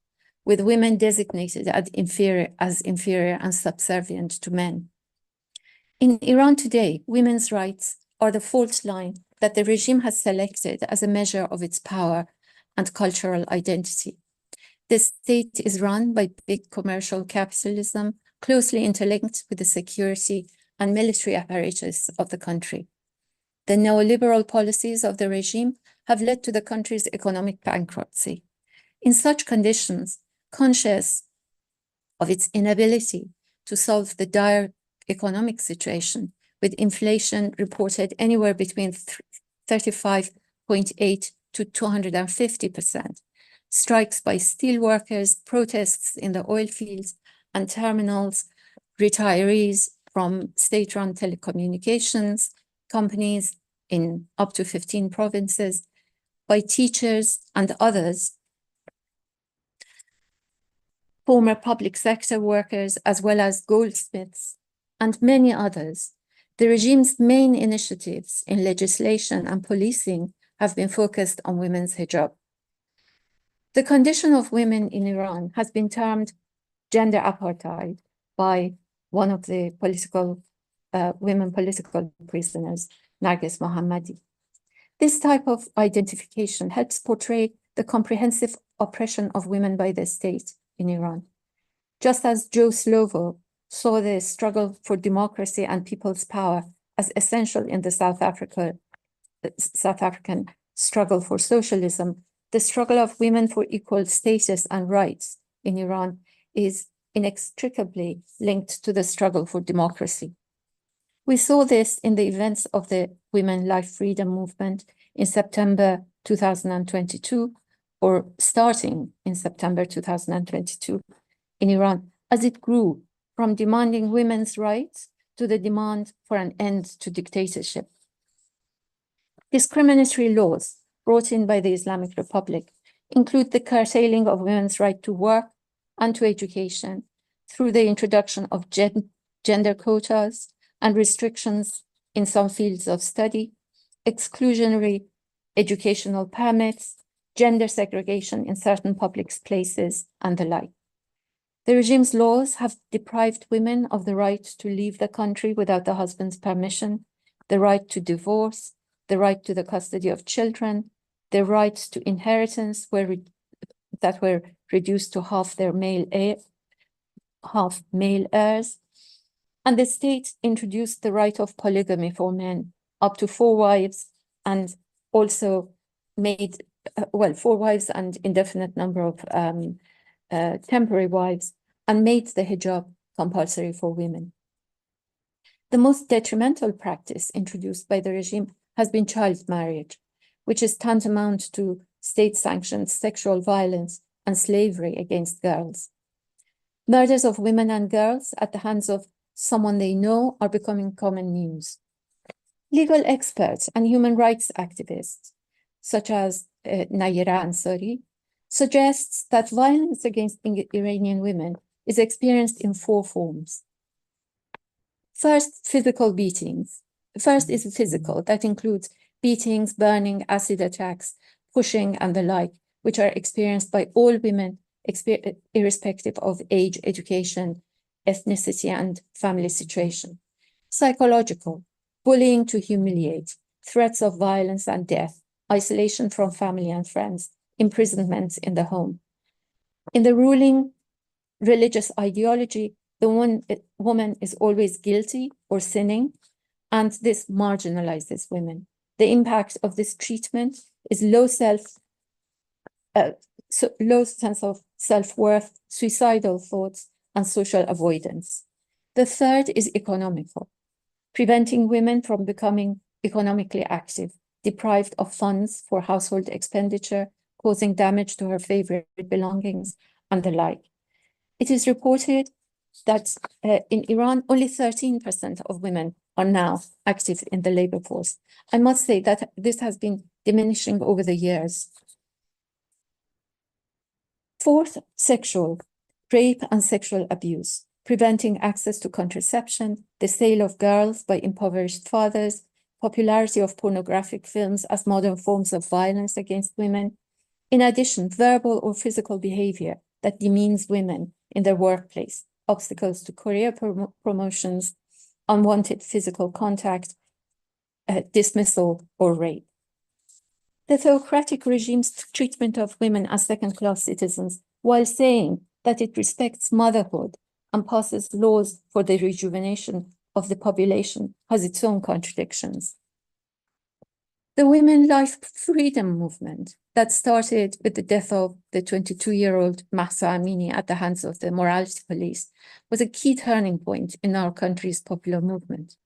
with women designated as inferior and subservient to men. In Iran today, women's rights are the fault line that the regime has selected as a measure of its power and cultural identity. The state is run by big commercial capitalism, closely interlinked with the security and military apparatus of the country. The neoliberal policies of the regime have led to the country's economic bankruptcy. In such conditions, conscious of its inability to solve the dire economic situation, with inflation reported anywhere between 35.8% to 250%, strikes by steel workers, protests in the oil fields and terminals, retirees from state-run telecommunications companies in up to 15 provinces, by teachers and others, former public sector workers, as well as goldsmiths, and many others. The regime's main initiatives in legislation and policing have been focused on women's hijab. The condition of women in Iran has been termed gender apartheid by one of the women political prisoners, Narges Mohammadi. This type of identification helps portray the comprehensive oppression of women by the state in Iran. Just as Joe Slovo saw the struggle for democracy and people's power as essential in the South African struggle for socialism, the struggle of women for equal status and rights in Iran is inextricably linked to the struggle for democracy. We saw this in the events of the Women Life Freedom Movement in September 2022, or starting in September 2022 in Iran, as it grew from demanding women's rights to the demand for an end to dictatorship. Discriminatory laws brought in by the Islamic Republic include the curtailing of women's right to work and to education through the introduction of gender quotas and restrictions in some fields of study, exclusionary educational permits, gender segregation in certain public places, and the like. The regime's laws have deprived women of the right to leave the country without the husband's permission, the right to divorce, the right to the custody of children, the right to inheritance that were reduced to half male heirs, and the state introduced the right of polygamy for men, up to 4 wives, and also made, 4 wives and indefinite number of temporary wives, and made the hijab compulsory for women. The most detrimental practice introduced by the regime has been child marriage, which is tantamount to state-sanctioned sexual violence and slavery against girls. Murders of women and girls at the hands of someone they know are becoming common news. Legal experts and human rights activists, such as Nayera Ansari, suggests that violence against Iranian women is experienced in 4 forms. First, physical beatings. First is physical, that includes beatings, burning, acid attacks, pushing, and the like, which are experienced by all women, irrespective of age, education, ethnicity, and family situation. Psychological, bullying to humiliate, threats of violence and death, isolation from family and friends, imprisonment in the home. In the ruling religious ideology, the woman is always guilty or sinning, and this marginalizes women. The impact of this treatment is low sense of self-worth, suicidal thoughts, and social avoidance. The third is economical, preventing women from becoming economically active, deprived of funds for household expenditure, causing damage to her favorite belongings, and the like. It is reported that in Iran, only 13% of women are now active in the labor force. I must say that this has been diminishing over the years. Fourth, sexual, rape and sexual abuse, preventing access to contraception, the sale of girls by impoverished fathers, popularity of pornographic films as modern forms of violence against women. In addition, verbal or physical behavior that demeans women in their workplace, obstacles to career promotions, unwanted physical contact, dismissal, or rape. The theocratic regime's treatment of women as second-class citizens, while saying that it respects motherhood and passes laws for the rejuvenation of the population, has its own contradictions. The Women Life Freedom Movement that started with the death of the 22-year-old Mahsa Amini at the hands of the morality police was a key turning point in our country's popular movement.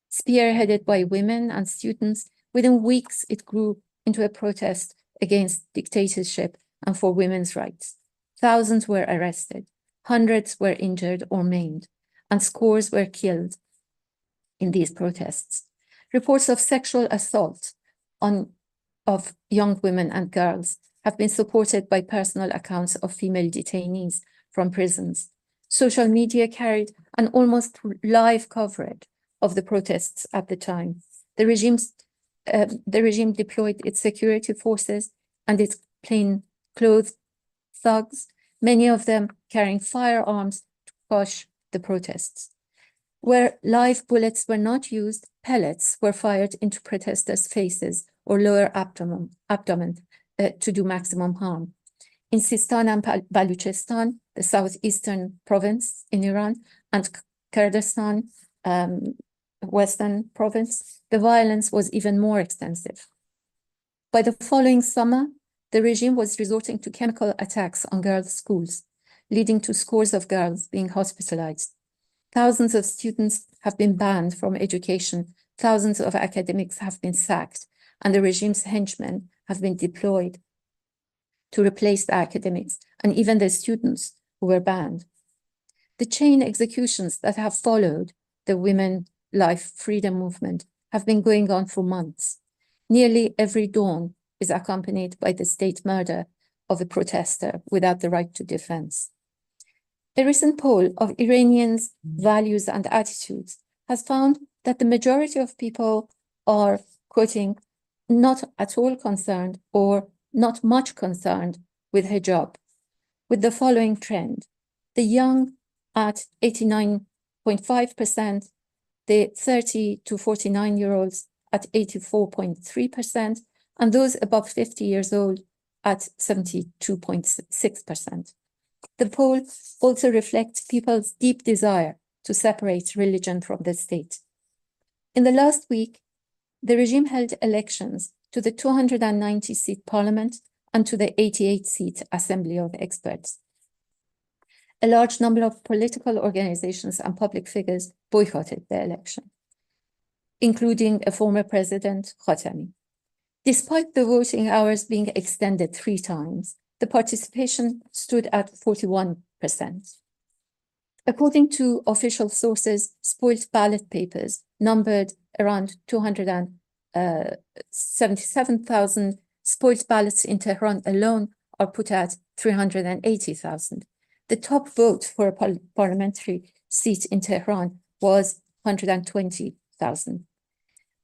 Spearheaded by women and students, within weeks it grew into a protest against dictatorship and for women's rights. Thousands were arrested, hundreds were injured or maimed, and scores were killed in these protests. Reports of sexual assault of young women and girls have been supported by personal accounts of female detainees from prisons. Social media carried an almost live coverage of the protests at the time. The regime deployed its security forces and its plain-clothed thugs, many of them carrying firearms to quash the protests. Where live bullets were not used, pellets were fired into protesters' faces or lower abdomen to do maximum harm. In Sistan and Baluchistan, the southeastern province in Iran, and Kurdistan, western province, the violence was even more extensive. By the following summer, the regime was resorting to chemical attacks on girls' schools, leading to scores of girls being hospitalized. Thousands of students have been banned from education, thousands of academics have been sacked, and the regime's henchmen have been deployed to replace the academics and even the students who were banned. The chain executions that have followed the women life freedom movement have been going on for months. Nearly every dawn is accompanied by the state murder of a protester without the right to defense. A recent poll of Iranians' values and attitudes has found that the majority of people are, quoting, not at all concerned or not much concerned with hijab, with the following trend: the young at 89.5%, the 30 to 49-year-olds at 84.3%, and those above 50 years old at 72.6%. The poll also reflects people's deep desire to separate religion from the state. In the last week, the regime held elections to the 290-seat parliament and to the 88-seat Assembly of Experts. A large number of political organizations and public figures boycotted the election, including a former president, Khatami. Despite the voting hours being extended 3 times, the participation stood at 41%. According to official sources, spoiled ballot papers numbered around 277,000. Spoiled ballots in Tehran alone are put at 380,000. The top vote for a parliamentary seat in Tehran was 120,000.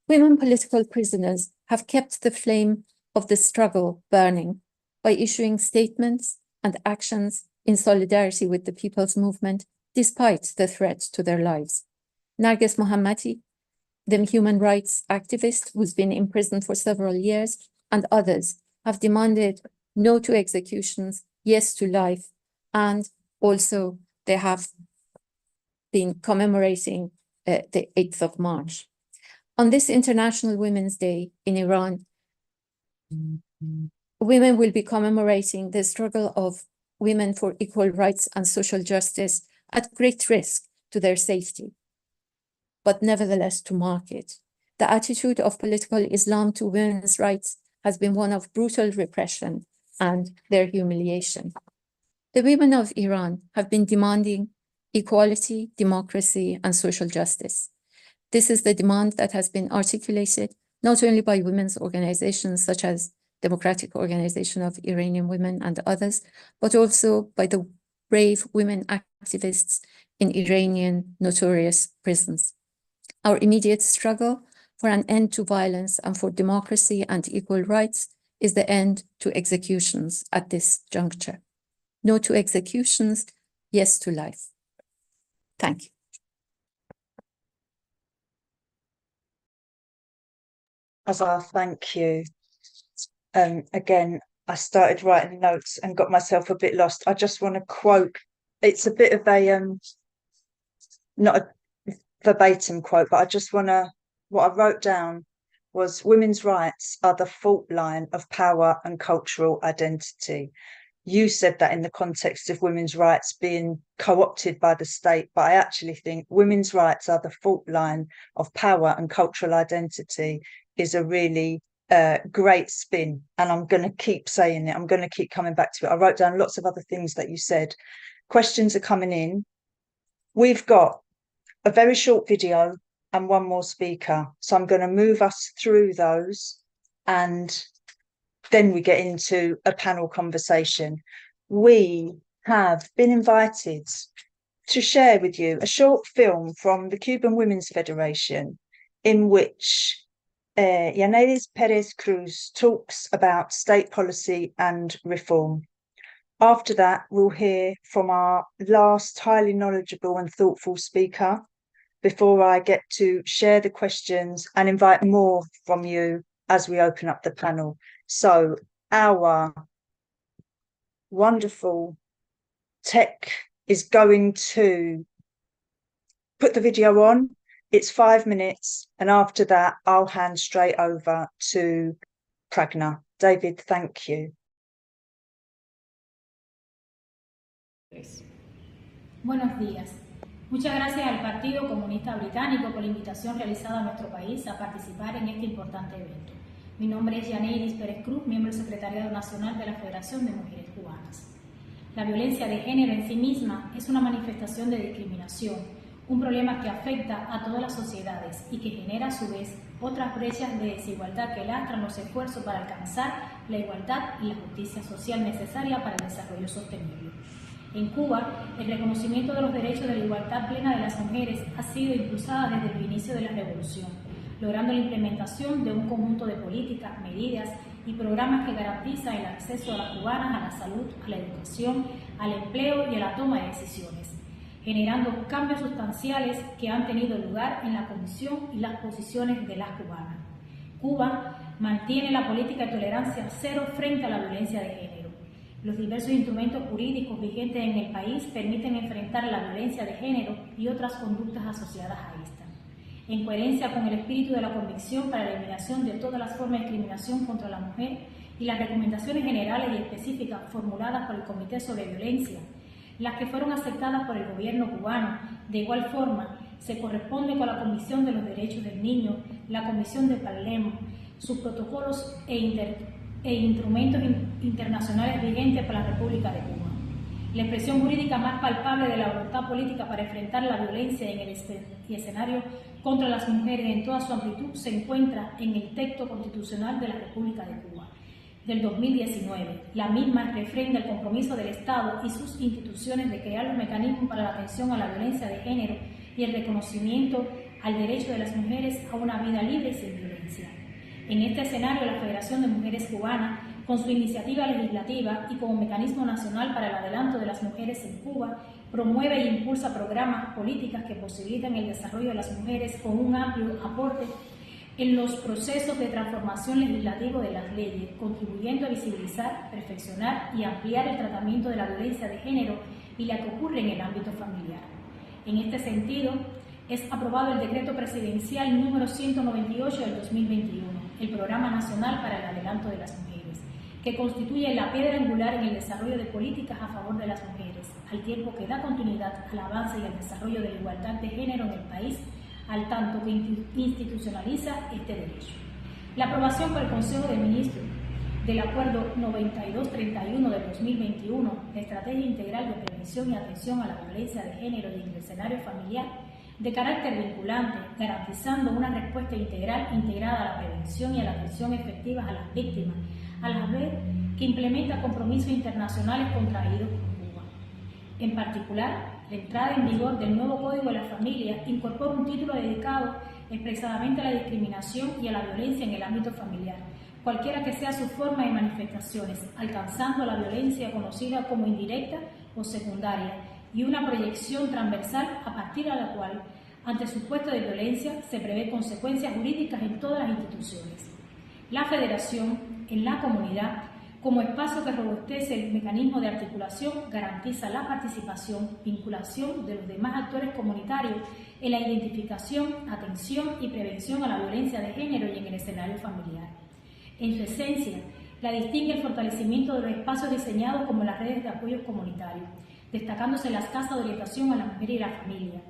Women political prisoners have kept the flame of the struggle burning by issuing statements and actions in solidarity with the people's movement, despite the threat to their lives. Narges Mohammadi, the human rights activist who's been imprisoned for several years, and others have demanded no to executions, yes to life, and also they have been commemorating the 8th of March. On this International Women's Day in Iran, women will be commemorating the struggle of women for equal rights and social justice at great risk to their safety, but nevertheless to mark it. The attitude of political Islam to women's rights has been one of brutal repression and their humiliation. The women of Iran have been demanding equality, democracy, and social justice. This is the demand that has been articulated not only by women's organizations such as Democratic Organization of Iranian Women and others, but also by the brave women activists in Iranian notorious prisons. Our immediate struggle for an end to violence and for democracy and equal rights is the end to executions at this juncture. No to executions, yes to life. Thank you. Azar, thank you. Again, I started writing notes and got myself a bit lost. I just want to quote, it's a bit of a, not a verbatim quote, but I just want to, what I wrote down was women's rights are the fault line of power and cultural identity. You said that in the context of women's rights being co-opted by the state, but I actually think women's rights are the fault line of power and cultural identity is a really great spin. And I'm going to keep saying it. I'm going to keep coming back to it. I wrote down lots of other things that you said. Questions are coming in. We've got a very short video and one more speaker. So I'm going to move us through those and then we get into a panel conversation. We have been invited to share with you a short film from the Cuban Women's Federation in which Yanez Perez Cruz talks about state policy and reform. After that, we'll hear from our last highly knowledgeable and thoughtful speaker before I get to share the questions and invite more from you as we open up the panel. So our wonderful tech is going to put the video on. It's 5 minutes. And after that, I'll hand straight over to Pragna. David, thank you. Buenos días. Muchas gracias al Partido Comunista Británico por la invitación realizada a nuestro país a participar en este importante evento. Mi nombre es Yaneiris Pérez Cruz, miembro del Secretariado Nacional de la Federación de Mujeres Cubanas. La violencia de género en sí misma es una manifestación de discriminación, un problema que afecta a todas las sociedades y que genera a su vez otras brechas de desigualdad que lastran los esfuerzos para alcanzar la igualdad y la justicia social necesaria para el desarrollo sostenible. En Cuba, el reconocimiento de los derechos de la igualdad plena de las mujeres ha sido impulsada desde el inicio de la revolución, logrando la implementación de un conjunto de políticas, medidas y programas que garantizan el acceso a las cubanas a la salud, a la educación, al empleo y a la toma de decisiones, generando cambios sustanciales que han tenido lugar en la condición y las posiciones de las cubanas. Cuba mantiene la política de tolerancia cero frente a la violencia de género. Los diversos instrumentos jurídicos vigentes en el país permiten enfrentar la violencia de género y otras conductas asociadas a esta. En coherencia con el espíritu de la Convención para la Eliminación de todas las formas de discriminación contra la mujer y las recomendaciones generales y específicas formuladas por el Comité sobre Violencia, las que fueron aceptadas por el gobierno cubano, de igual forma, se corresponde con la Comisión de los Derechos del Niño, la Comisión de Patel, sus protocolos e instrumentos internacionales vigentes para la República de Cuba. La expresión jurídica más palpable de la voluntad política para enfrentar la violencia en el escenario contra las mujeres en toda su amplitud se encuentra en el texto constitucional de la República de Cuba del 2019. La misma refrenda el compromiso del Estado y sus instituciones de crear los mecanismos para la atención a la violencia de género y el reconocimiento al derecho de las mujeres a una vida libre y sin violencia. En este escenario, la Federación de Mujeres Cubanas, con su iniciativa legislativa y como mecanismo nacional para el adelanto de las mujeres en Cuba, promueve e impulsa programas, políticas que posibilitan el desarrollo de las mujeres con un amplio aporte en los procesos de transformación legislativa de las leyes, contribuyendo a visibilizar, perfeccionar y ampliar el tratamiento de la violencia de género y la que ocurre en el ámbito familiar. En este sentido, es aprobado el Decreto Presidencial número 198 del 2021, el Programa Nacional para el Adelanto de las Mujeres, que constituye la piedra angular en el desarrollo de políticas a favor de las mujeres, al tiempo que da continuidad al avance y al desarrollo de la igualdad de género en el país, al tanto que institucionaliza este derecho. La aprobación por el Consejo de Ministros del Acuerdo 9231 del 2021 de Estrategia Integral de Prevención y Atención a la Violencia de Género y en el escenario familiar, de carácter vinculante, garantizando una respuesta integral integrada a la prevención y a la atención efectivas a las víctimas, a la vez que implementa compromisos internacionales contraídos con Cuba. En particular, la entrada en vigor del nuevo Código de la Familia incorpora un título dedicado expresadamente a la discriminación y a la violencia en el ámbito familiar, cualquiera que sea su forma de manifestaciones, alcanzando la violencia conocida como indirecta o secundaria, y una proyección transversal a partir de la cual, ante supuestos de violencia, se prevé consecuencias jurídicas en todas las instituciones. La Federación, en la comunidad, como espacio que robustece el mecanismo de articulación, garantiza la participación, vinculación de los demás actores comunitarios en la identificación, atención y prevención a la violencia de género y en el escenario familiar. En su esencia, la distingue el fortalecimiento de los espacios diseñados como las redes de apoyos comunitarios, destacándose las casas de orientación a la mujer y la familia.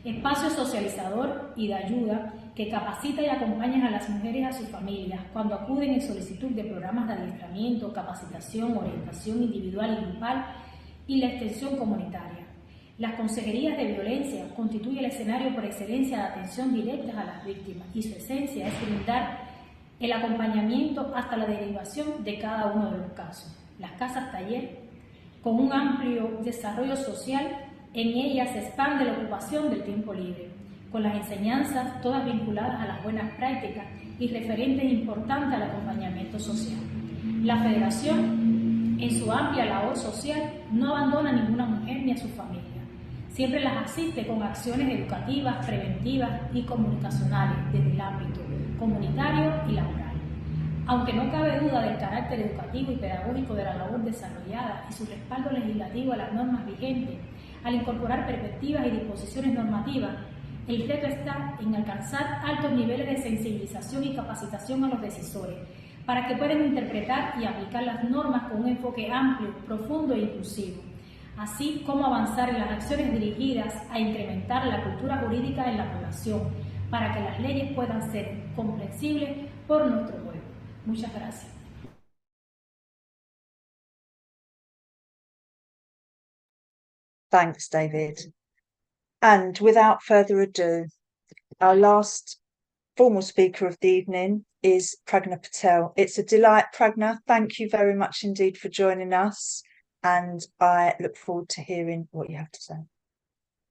Espacio socializador y de ayuda que capacita y acompaña a las mujeres y a sus familias cuando acuden en solicitud de programas de adiestramiento, capacitación, orientación individual y grupal y la extensión comunitaria. Las consejerías de violencia constituyen el escenario por excelencia de atención directa a las víctimas y su esencia es brindar el acompañamiento hasta la derivación de cada uno de los casos. Las casas taller, con un amplio desarrollo social, en ellas se expande la ocupación del tiempo libre, con las enseñanzas todas vinculadas a las buenas prácticas y referentes importantes al acompañamiento social. La Federación, en su amplia labor social, no abandona a ninguna mujer ni a su familia. Siempre las asiste con acciones educativas, preventivas y comunicacionales desde el ámbito comunitario y laboral. Aunque no cabe duda del carácter educativo y pedagógico de la labor desarrollada y su respaldo legislativo a las normas vigentes, al incorporar perspectivas y disposiciones normativas, el reto está en alcanzar altos niveles de sensibilización y capacitación a los decisores, para que puedan interpretar y aplicar las normas con un enfoque amplio, profundo e inclusivo, así como avanzar en las acciones dirigidas a incrementar la cultura jurídica en la población, para que las leyes puedan ser comprensibles por nuestro pueblo. Muchas gracias. Thanks, David. And without further ado, our last formal speaker of the evening is Pragna Patel. It's a delight, Pragna. Thank you very much indeed for joining us, and I look forward to hearing what you have to say.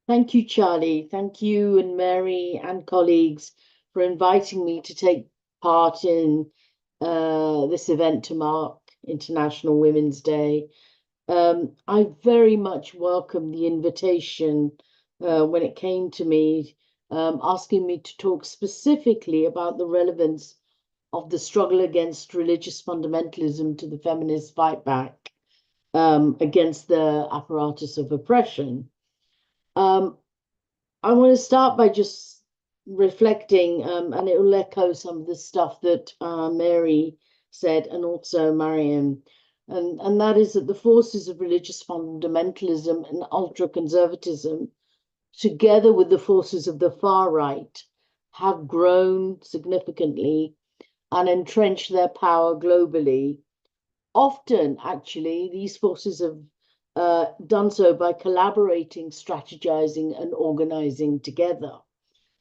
Thank you, Charlie. Thank you and Mary and colleagues for inviting me to take part in this event to mark International Women's Day. I very much welcome the invitation when it came to me, asking me to talk specifically about the relevance of the struggle against religious fundamentalism to the feminist fight back against the apparatus of oppression. I want to start by just reflecting, and it will echo some of the stuff that Mary said, and also Mariam, and that is that the forces of religious fundamentalism and ultra-conservatism, together with the forces of the far right, have grown significantly and entrenched their power globally. Often, actually, these forces have done so by collaborating, strategizing, and organizing together.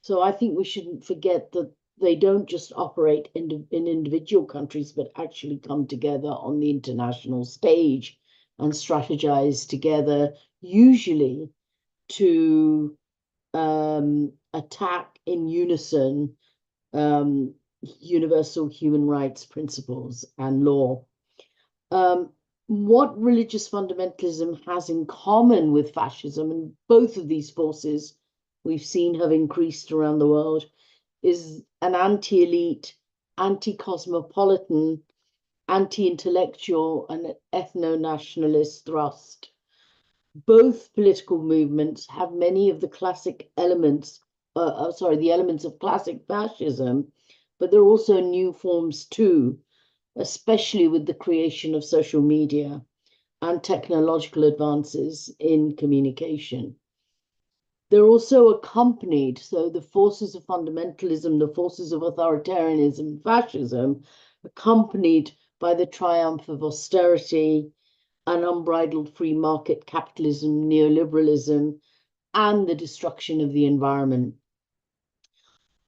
So I think we shouldn't forget that they don't just operate in individual countries, but actually come together on the international stage and strategize together, usually to attack in unison universal human rights principles and law. What religious fundamentalism has in common with fascism, and both of these forces we've seen have increased around the world, is an anti-elite, anti-cosmopolitan, anti-intellectual, and ethno-nationalist thrust. Both political movements have many of the classic elements, the elements of classic fascism, but there are also new forms too, especially with the creation of social media and technological advances in communication. They're also accompanied, so the forces of fundamentalism, the forces of authoritarianism, fascism, accompanied by the triumph of austerity and unbridled free market capitalism, neoliberalism, and the destruction of the environment.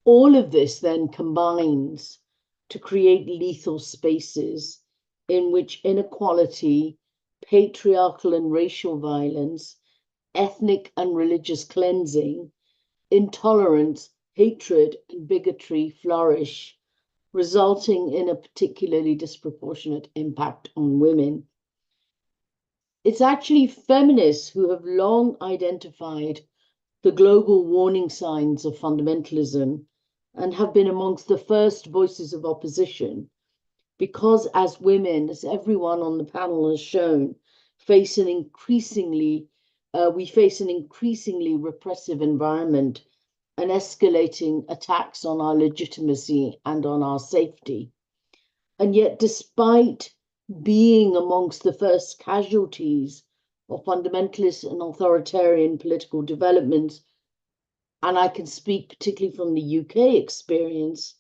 All of this then combines to create lethal spaces in which inequality, patriarchal and racial violence, ethnic and religious cleansing, intolerance, hatred, and bigotry flourish, resulting in a particularly disproportionate impact on women. It's actually feminists who have long identified the global warning signs of fundamentalism and have been amongst the first voices of opposition, because as women, as everyone on the panel has shown, we face an increasingly repressive environment and escalating attacks on our legitimacy and on our safety. And yet, despite being amongst the first casualties of fundamentalist and authoritarian political developments, and I can speak particularly from the UK experience,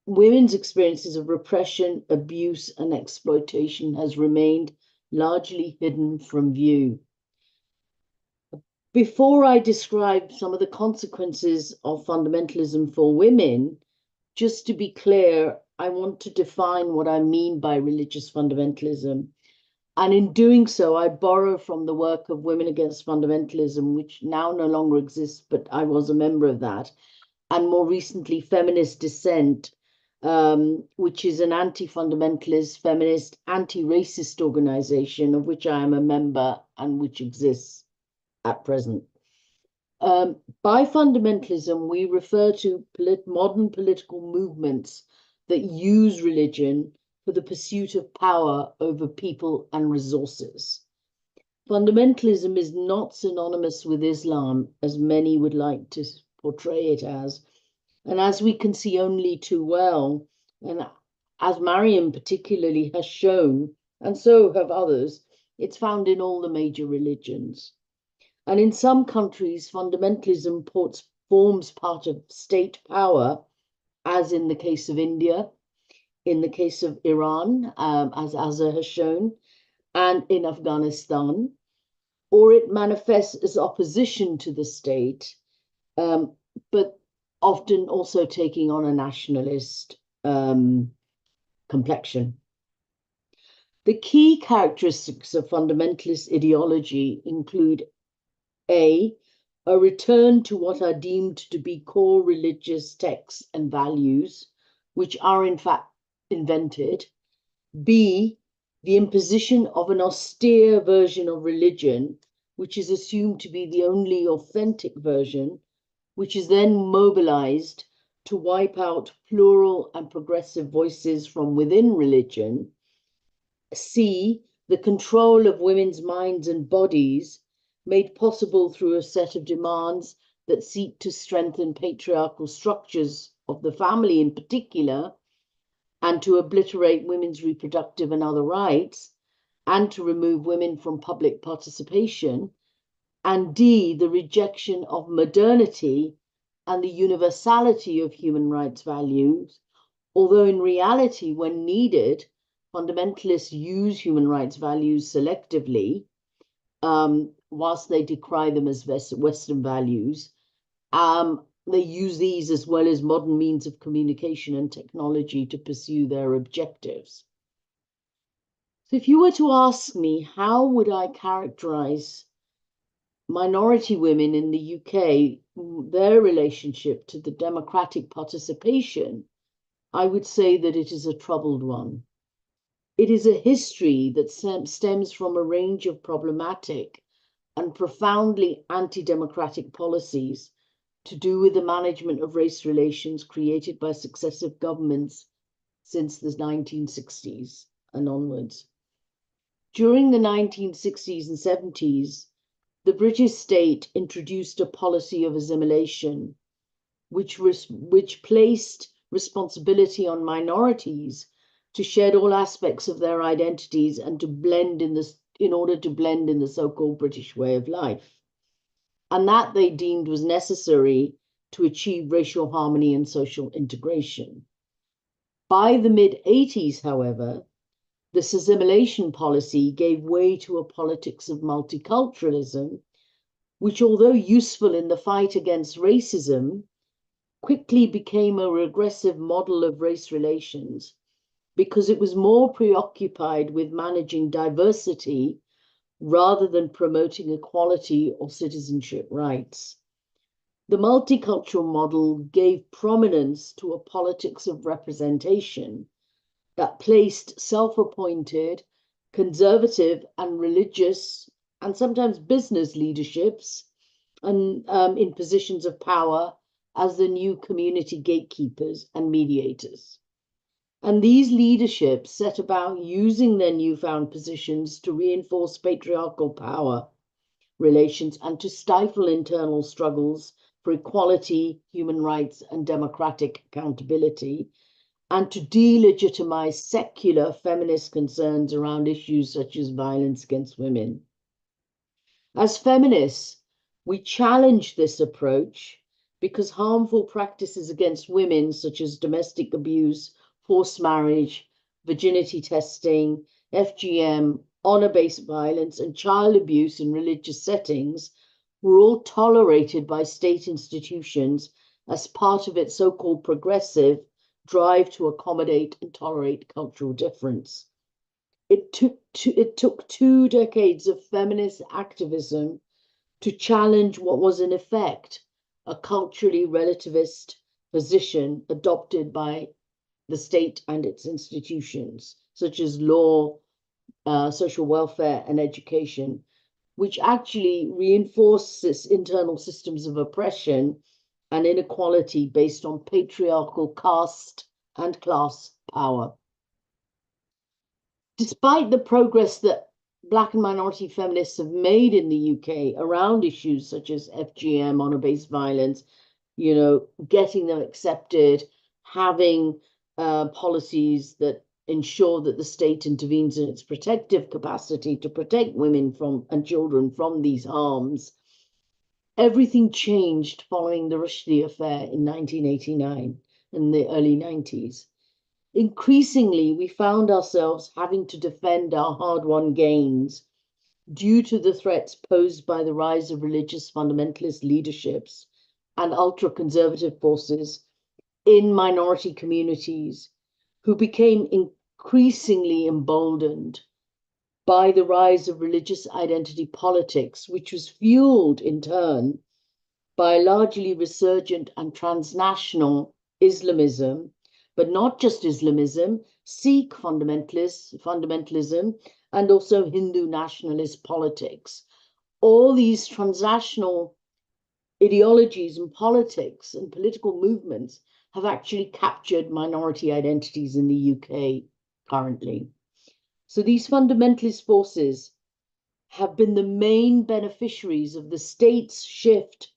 women's experiences of repression, abuse, and exploitation has remained largely hidden from view. Before I describe some of the consequences of fundamentalism for women, just to be clear, I want to define what I mean by religious fundamentalism. And in doing so, I borrow from the work of Women Against Fundamentalism, which now no longer exists, but I was a member of that, and more recently, Feminist Dissent, which is an anti-fundamentalist, feminist, anti-racist organization of which I am a member and which exists at present. By fundamentalism, we refer to modern political movements that use religion for the pursuit of power over people and resources. Fundamentalism is not synonymous with Islam, as many would like to portray it as. And as we can see only too well, and as Mariam particularly has shown, and so have others, It's found in all the major religions. And in some countries, fundamentalism forms part of state power, as in the case of India, in the case of Iran, as Azar has shown, and in Afghanistan, or it manifests as opposition to the state, but often also taking on a nationalist complexion. The key characteristics of fundamentalist ideology include A, a return to what are deemed to be core religious texts and values, which are in fact invented. B, the imposition of an austere version of religion, which is assumed to be the only authentic version, which is then mobilized to wipe out plural and progressive voices from within religion. C, the control of women's minds and bodies made possible through a set of demands that seek to strengthen patriarchal structures of the family in particular, and to obliterate women's reproductive and other rights, and to remove women from public participation. And D, the rejection of modernity and the universality of human rights values, although in reality, when needed, fundamentalists use human rights values selectively, whilst they decry them as Western values. They use these as well as modern means of communication and technology to pursue their objectives. So if you were to ask me, how would I characterize minority women in the UK, their relationship to the democratic participation, I would say that it is a troubled one. It is a history that stems from a range of problematic and profoundly anti-democratic policies to do with the management of race relations created by successive governments since the 1960s and onwards. During the 1960s and 70s, the British state introduced a policy of assimilation, which placed responsibility on minorities to shed all aspects of their identities and to blend in order to blend in the so-called British way of life. And that they deemed was necessary to achieve racial harmony and social integration. By the mid-80s, however, this assimilation policy gave way to a politics of multiculturalism, which, although useful in the fight against racism, quickly became a regressive model of race relations because it was more preoccupied with managing diversity rather than promoting equality or citizenship rights. The multicultural model gave prominence to a politics of representation that placed self-appointed, conservative and religious, and sometimes business leaderships in positions of power as the new community gatekeepers and mediators. And these leaderships set about using their newfound positions to reinforce patriarchal power relations and to stifle internal struggles for equality, human rights, and democratic accountability, and to delegitimize secular feminist concerns around issues such as violence against women. As feminists, we challenge this approach because harmful practices against women, such as domestic abuse, forced marriage, virginity testing, FGM, honor-based violence, and child abuse in religious settings were all tolerated by state institutions as part of its so-called progressive drive to accommodate and tolerate cultural difference. It took 2 decades of feminist activism to challenge what was in effect a culturally relativist position adopted by the state and its institutions, such as law, social welfare, and education, which actually reinforces internal systems of oppression and inequality based on patriarchal caste and class power. Despite the progress that Black and minority feminists have made in the UK around issues such as FGM, honor-based violence, getting them accepted, having policies that ensure that the state intervenes in its protective capacity to protect women from and children from these harms. Everything changed following the Rushdie affair in 1989 and the early 90s. Increasingly, we found ourselves having to defend our hard-won gains due to the threats posed by the rise of religious fundamentalist leaderships and ultra-conservative forces in minority communities, who became increasingly emboldened by the rise of religious identity politics, which was fueled in turn by largely resurgent and transnational Islamism, but not just Islamism, Sikh fundamentalism, and also Hindu nationalist politics. All these transnational ideologies and politics and political movements have actually captured minority identities in the UK currently. So these fundamentalist forces have been the main beneficiaries of the state's shift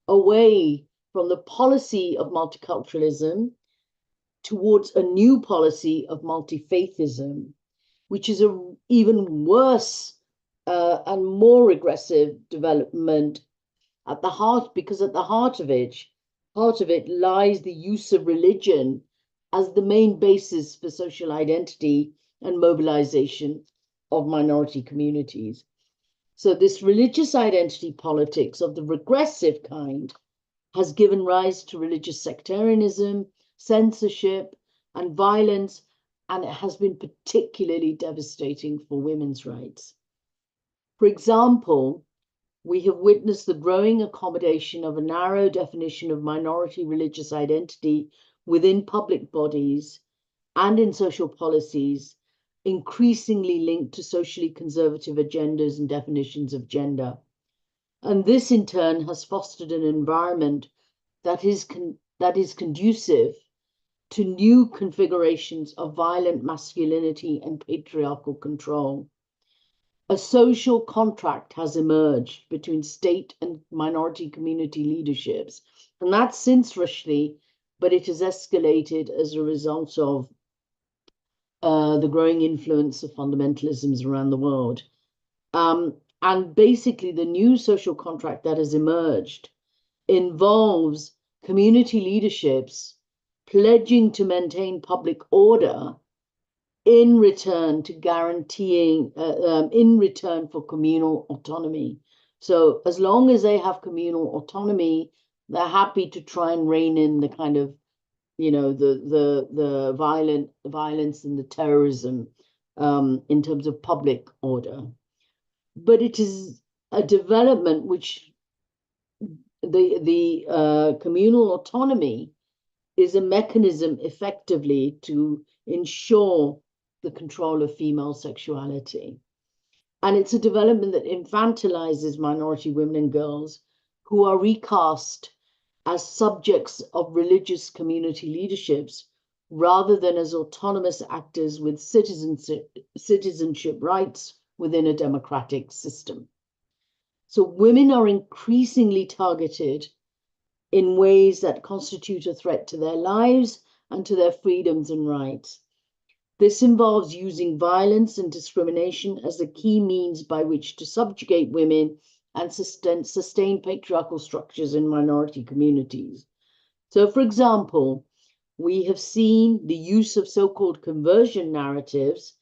away from the policy of multiculturalism towards a new policy of multi-faithism, which is an even worse and more regressive development at the heart, because at the heart of it lies the use of religion as the main basis for social identity and mobilization of minority communities. So this religious identity politics of the regressive kind has given rise to religious sectarianism, censorship, and violence, and it has been particularly devastating for women's rights. For example, we have witnessed the growing accommodation of a narrow definition of minority religious identity within public bodies and in social policies, increasingly linked to socially conservative agendas and definitions of gender. And this in turn has fostered an environment that is conducive to new configurations of violent masculinity and patriarchal control. A social contract has emerged between state and minority community leaderships, and that's since Rushdie, but it has escalated as a result of the growing influence of fundamentalisms around the world. And basically, the new social contract that has emerged involves community leaderships pledging to maintain public order in return to guaranteeing, in return for communal autonomy. So as long as they have communal autonomy, they're happy to try and rein in the kind of, you know, the violence and the terrorism in terms of public order. But it is a development which the communal autonomy is a mechanism effectively to ensure the control of female sexuality. And it's a development that infantilizes minority women and girls who are recast as subjects of religious community leaderships rather than as autonomous actors with citizenship rights within a democratic system. So women are increasingly targeted in ways that constitute a threat to their lives and to their freedoms and rights. This involves using violence and discrimination as the key means by which to subjugate women and sustain patriarchal structures in minority communities. So, for example, we have seen the use of so-called conversion narratives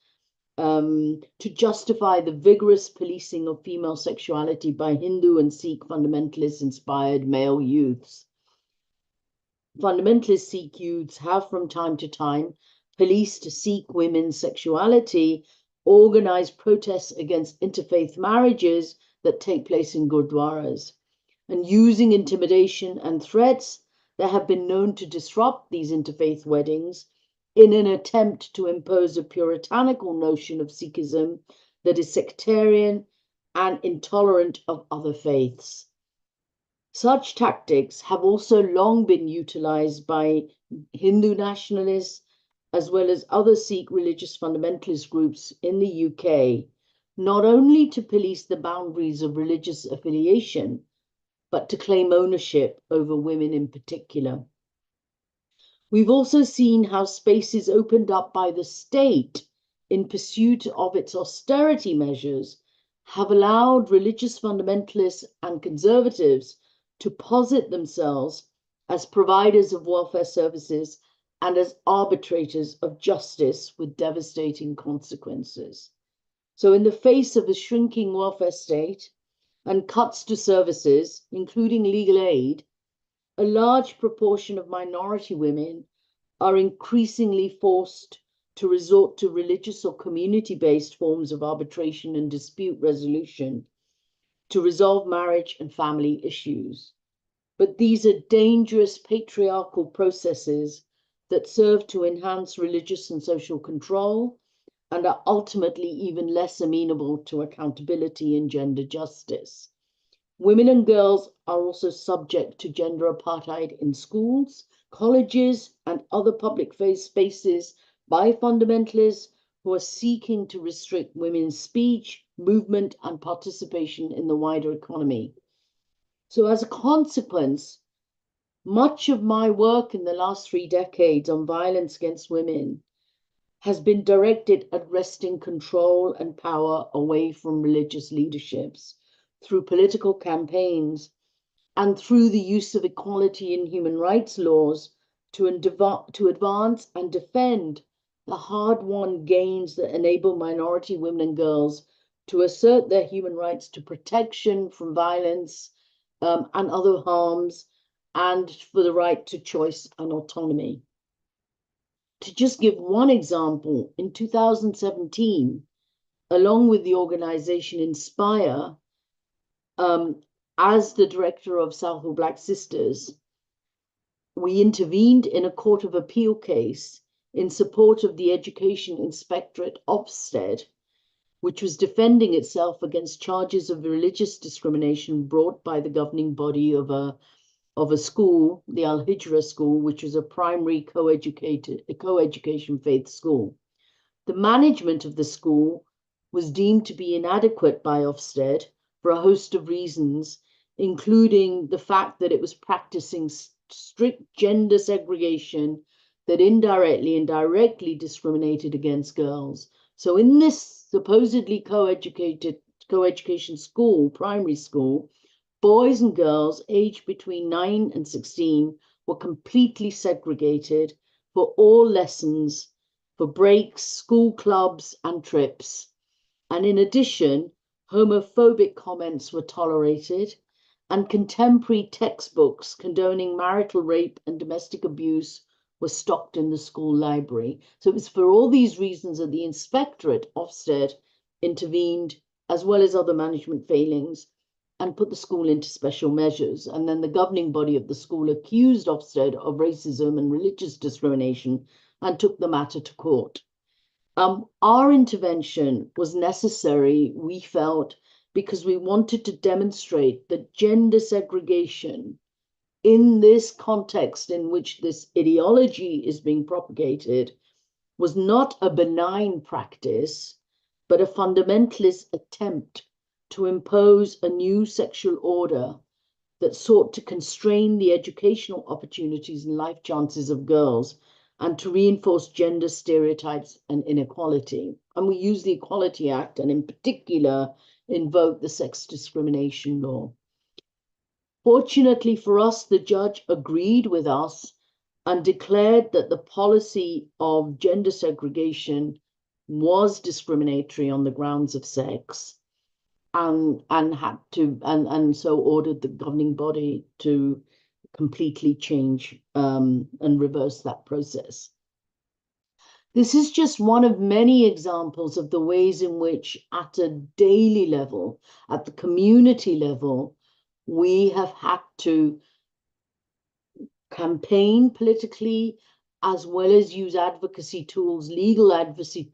to justify the vigorous policing of female sexuality by Hindu and Sikh fundamentalist-inspired male youths. Fundamentalist Sikh youths have from time to time policed Sikh women's sexuality, organized protests against interfaith marriages that take place in gurdwaras, and using intimidation and threats that have been known to disrupt these interfaith weddings in an attempt to impose a puritanical notion of Sikhism that is sectarian and intolerant of other faiths. Such tactics have also long been utilized by Hindu nationalists as well as other Sikh religious fundamentalist groups in the UK, not only to police the boundaries of religious affiliation, but to claim ownership over women in particular. We've also seen how spaces opened up by the state in pursuit of its austerity measures have allowed religious fundamentalists and conservatives to posit themselves as providers of welfare services and as arbitrators of justice with devastating consequences. So in the face of a shrinking welfare state and cuts to services, including legal aid, a large proportion of minority women are increasingly forced to resort to religious or community-based forms of arbitration and dispute resolution to resolve marriage and family issues. But these are dangerous patriarchal processes that serve to enhance religious and social control and are ultimately even less amenable to accountability and gender justice. Women and girls are also subject to gender apartheid in schools, colleges, and other public spaces by fundamentalists who are seeking to restrict women's speech, movement, and participation in the wider economy. So as a consequence, much of my work in the last 3 decades on violence against women has been directed at wresting control and power away from religious leaderships through political campaigns and through the use of equality and human rights laws to advance and defend the hard-won gains that enable minority women and girls to assert their human rights to protection from violence and other harms, and for the right to choice and autonomy. To just give one example, in 2017, along with the organization Inspire, as the director of Southall Black Sisters, we intervened in a Court of Appeal case in support of the Education Inspectorate Ofsted, which was defending itself against charges of religious discrimination brought by the governing body of a school, the Al Hijra School, which was a primary co-education faith school. The management of the school was deemed to be inadequate by Ofsted for a host of reasons, including the fact that it was practicing strict gender segregation that indirectly and directly discriminated against girls. So in this supposedly co-education school, primary school, boys and girls aged between 9 and 16 were completely segregated for all lessons, for breaks, school clubs, and trips. And in addition, homophobic comments were tolerated, and contemporary textbooks condoning marital rape and domestic abuse were stocked in the school library. So it was for all these reasons that the Inspectorate Ofsted intervened, as well as other management failings, and put the school into special measures. And then the governing body of the school accused Ofsted of racism and religious discrimination and took the matter to court. Our intervention was necessary, we felt, because we wanted to demonstrate that gender segregation in this context in which this ideology is being propagated was not a benign practice, but a fundamentalist attempt to impose a new sexual order that sought to constrain the educational opportunities and life chances of girls and to reinforce gender stereotypes and inequality. And we use the Equality Act, and in particular, invoke the sex discrimination law. Fortunately for us, the judge agreed with us and declared that the policy of gender segregation was discriminatory on the grounds of sex, and so ordered the governing body to completely change and reverse that process. This is just one of many examples of the ways in which, at a daily level, at the community level, we have had to campaign politically, as well as use advocacy tools, legal advocacy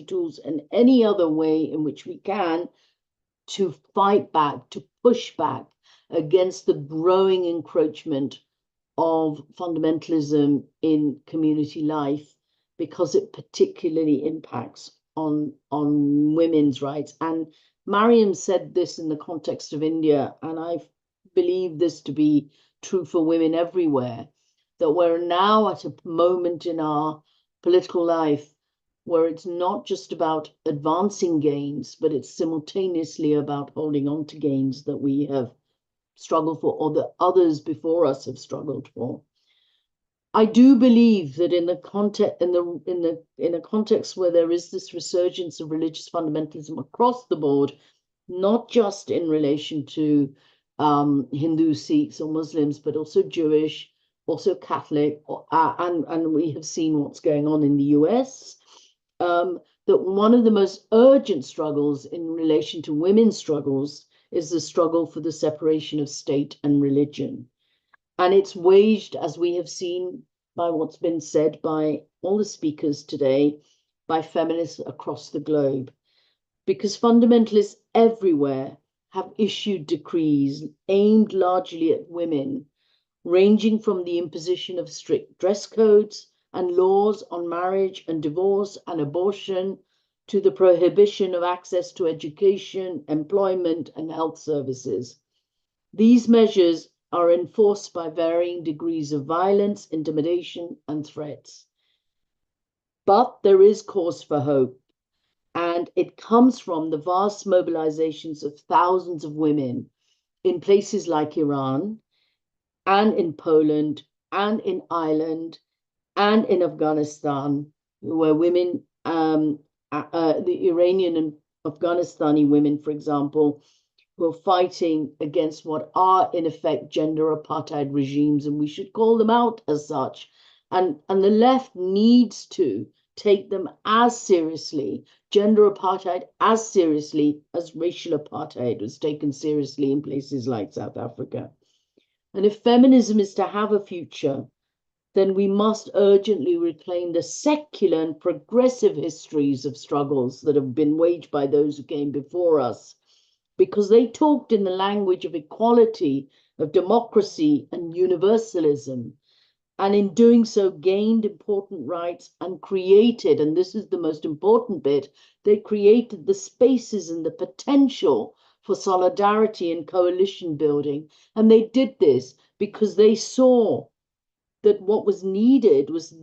tools, and any other way in which we can to fight back, to push back against the growing encroachment of fundamentalism in community life, because it particularly impacts on women's rights. And Mariam said this in the context of India, and I believe this to be true for women everywhere, that we're now at a moment in our political life where it's not just about advancing gains, but it's simultaneously about holding on to gains that we have struggled for, or that others before us have struggled for. I do believe that in the context where there is this resurgence of religious fundamentalism across the board, not just in relation to Hindu, Sikhs, or Muslims, but also Jewish, also Catholic, and we have seen what's going on in the US, that one of the most urgent struggles in relation to women's struggles is the struggle for the separation of state and religion. And it's waged, as we have seen by what's been said by all the speakers today, by feminists across the globe. Because fundamentalists everywhere have issued decrees aimed largely at women, ranging from the imposition of strict dress codes and laws on marriage and divorce and abortion, to the prohibition of access to education, employment, and health services. These measures are enforced by varying degrees of violence, intimidation, and threats. But there is cause for hope, and it comes from the vast mobilizations of thousands of women in places like Iran, and in Poland, and in Ireland, and in Afghanistan, where women, the Iranian and Afghanistani women, for example, who are fighting against what are in effect gender apartheid regimes, and we should call them out as such. And the left needs to take them as seriously, gender apartheid as seriously as racial apartheid was taken seriously in places like South Africa. And if feminism is to have a future, then we must urgently reclaim the secular and progressive histories of struggles that have been waged by those who came before us, because they talked in the language of equality, of democracy, and universalism, and in doing so gained important rights and created, and this is the most important bit, they created the spaces and the potential for solidarity and coalition building. And they did this because they saw that what was needed was a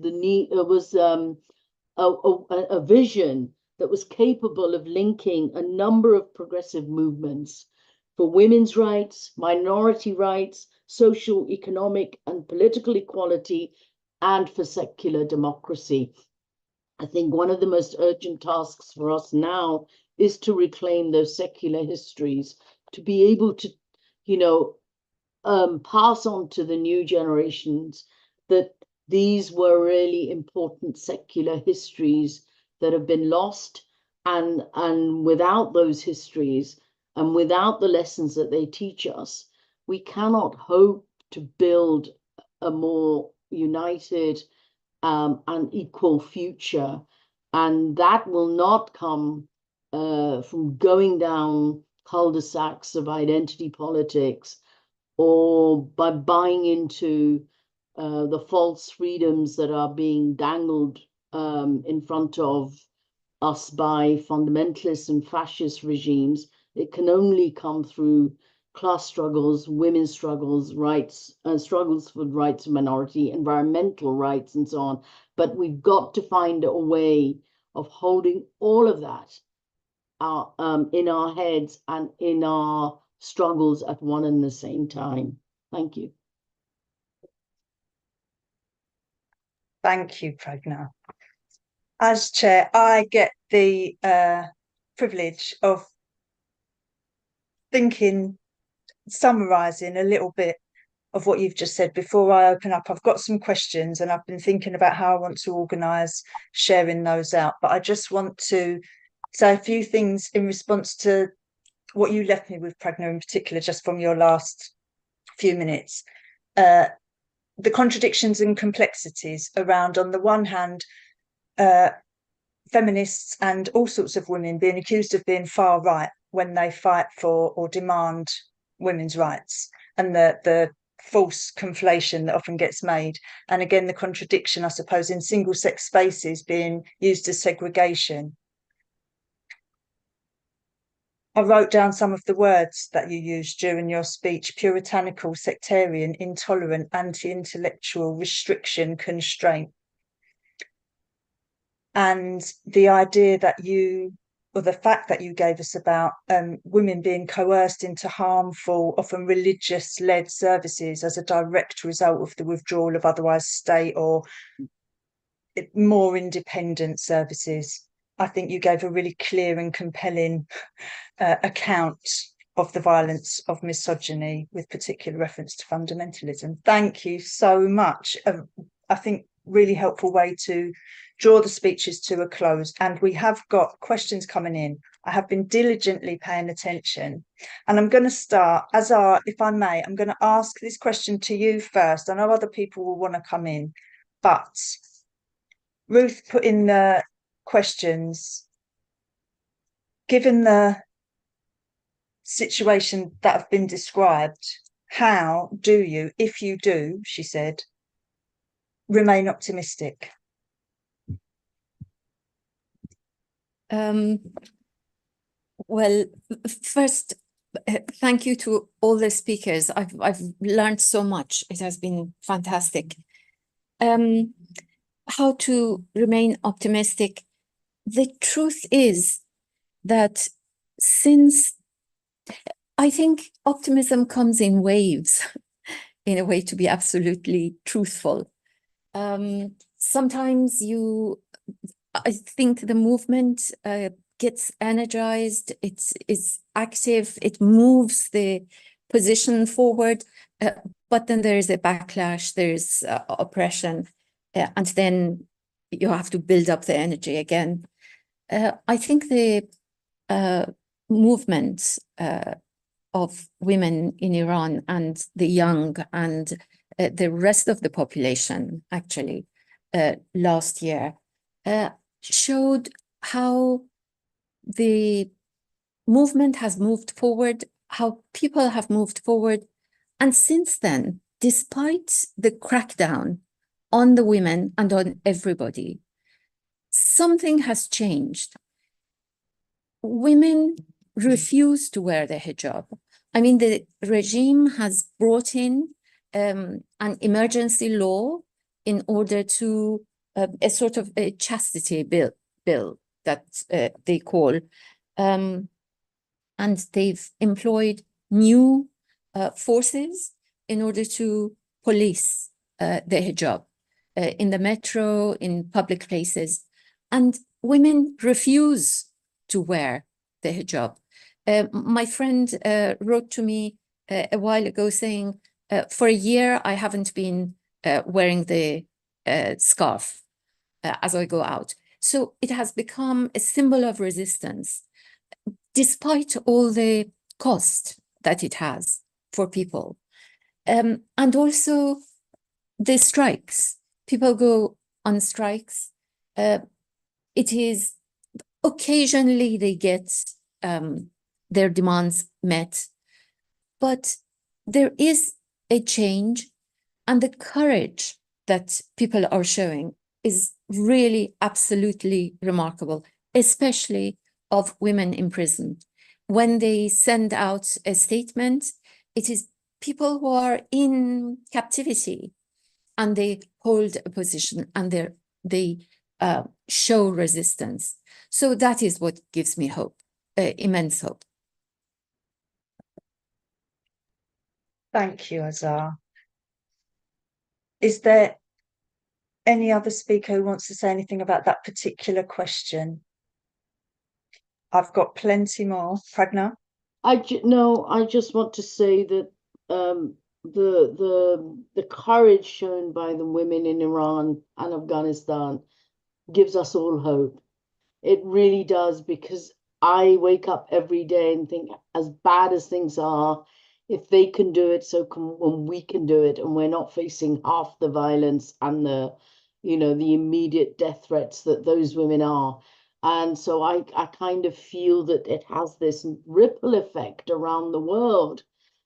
vision that was capable of linking a number of progressive movements for women's rights, minority rights, social, economic, and political equality, and for secular democracy. I think one of the most urgent tasks for us now is to reclaim those secular histories, to be able to, pass on to the new generations that these were really important secular histories that have been lost, and without those histories and without the lessons that they teach us, we cannot hope to build a more united and equal future. And that will not come from going down cul-de-sacs of identity politics, or by buying into the false freedoms that are being dangled in front of us by fundamentalist and fascist regimes. It can only come through class struggles, women's struggles, rights, struggles for rights of minority, environmental rights, and so on. But we've got to find a way of holding all of that in our heads and in our struggles at one and the same time. Thank you. Thank you, Pragna. As chair, I get the privilege of summarising a little bit of what you've just said before I open up. I've got some questions and I've been thinking about how I want to organise sharing those out, but I just want to say a few things in response to what you left me with, Pragna, in particular, just from your last few minutes. The contradictions and complexities around, on the one hand, feminists and all sorts of women being accused of being far right when they fight for or demand women's rights, and the false conflation that often gets made. And again, the contradiction, I suppose, in single-sex spaces being used as segregation. I wrote down some of the words that you used during your speech: puritanical, sectarian, intolerant, anti-intellectual, restriction, constraint. And the idea that or the fact that you gave us about women being coerced into harmful, often religious-led services as a direct result of the withdrawal of otherwise state or more independent services. I think you gave a really clear and compelling account of the violence of misogyny, with particular reference to fundamentalism. Thank you so much. I think really helpful way to draw the speeches to a close. And we have got questions coming in. I have been diligently paying attention. And I'm going to start, Azar, if I may, I'm going to ask this question to you first. I know other people will want to come in, but Ruth put in the questions, given the situation that have been described, how do you, if you do, she said, remain optimistic? Well, first, thank you to all the speakers. I've learned so much. It has been fantastic. How to remain optimistic? The truth is that since I think optimism comes in waves, in a way, to be absolutely truthful. Sometimes I think the movement gets energized, it's active, it moves the position forward, but then there is a backlash, there's oppression, and then you have to build up the energy again. I think the movement of women in Iran and the young and the rest of the population, actually, last year, showed how the movement has moved forward, how people have moved forward. And since then, despite the crackdown on the women and on everybody, something has changed. Women refuse to wear the hijab. I mean, the regime has brought in an emergency law in order to a sort of a chastity bill that they call, and they've employed new forces in order to police the hijab in the metro, in public places, and women refuse to wear the hijab. My friend wrote to me a while ago saying, for a year, I haven't been wearing the scarf as I go out. So it has become a symbol of resistance, despite all the cost that it has for people. And also the strikes. People go on strikes. It is occasionally they get their demands met, but there is a change, and the courage that people are showing is really absolutely remarkable, especially of women in prison. When they send out a statement, it is people who are in captivity and they hold a position and they show resistance. So that is what gives me hope, immense hope. Thank you, Azar. Is there any other speaker who wants to say anything about that particular question? I've got plenty more. Pragna? No, I just want to say that the courage shown by the women in Iran and Afghanistan gives us all hope. It really does, because I wake up every day and think, as bad as things are, if they can do it, so can we can do it, and we're not facing half the violence and the immediate death threats that those women are. And so I kind of feel that it has this ripple effect around the world.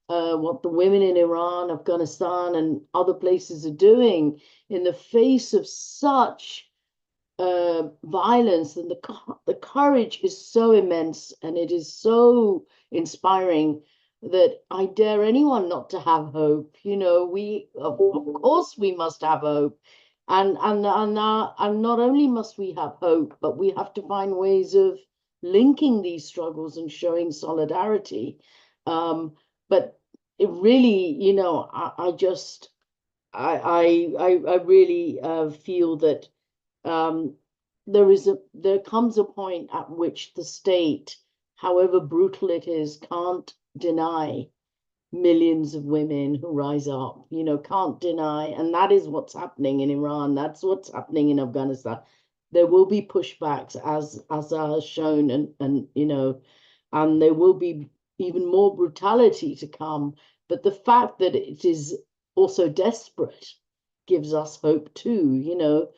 What the women in Iran, Afghanistan, and other places are doing in the face of such violence, and the courage is so immense, and it is so inspiring that I dare anyone not to have hope. You know, we of course we must have hope, and not only must we have hope, but we have to find ways of linking these struggles and showing solidarity. But it really, you know, I really feel that there comes a point at which the state, however brutal it is, can't deny millions of women who rise up, you know, can't deny. And that is what's happening in Iran. That's what's happening in Afghanistan. There will be pushbacks, as Azar has shown, and you know, and there will be even more brutality to come. But the fact that it is also desperate gives us hope too. You know,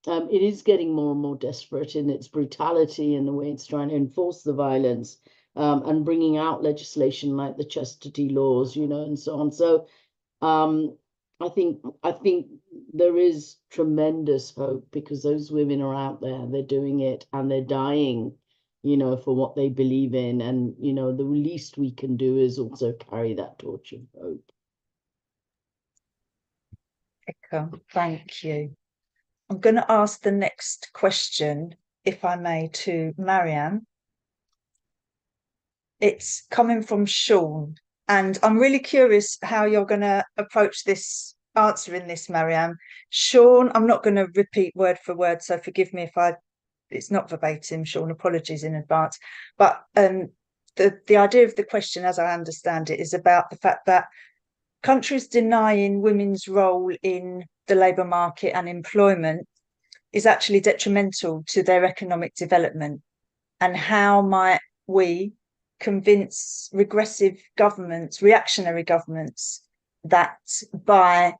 it is getting more and more desperate in its brutality and the way it's trying to enforce the violence, and bringing out legislation like the chastity laws, you know, and so on. So I think there is tremendous hope, because those women are out there, they're doing it, and they're dying, you know, for what they believe in. And, you know, the least we can do is also carry that torch of hope. Thank you. I'm going to ask the next question, if I may, to Mariam. It's coming from Sean, and I'm really curious how you're going to approach this, answering this, Mariam. Sean, I'm not going to repeat word for word, so forgive me if it's not verbatim, Sean, apologies in advance. But the idea of the question, as I understand it, is about the fact that countries denying women's role in the labour market and employment is actually detrimental to their economic development. And how might we convince regressive governments, reactionary governments, that by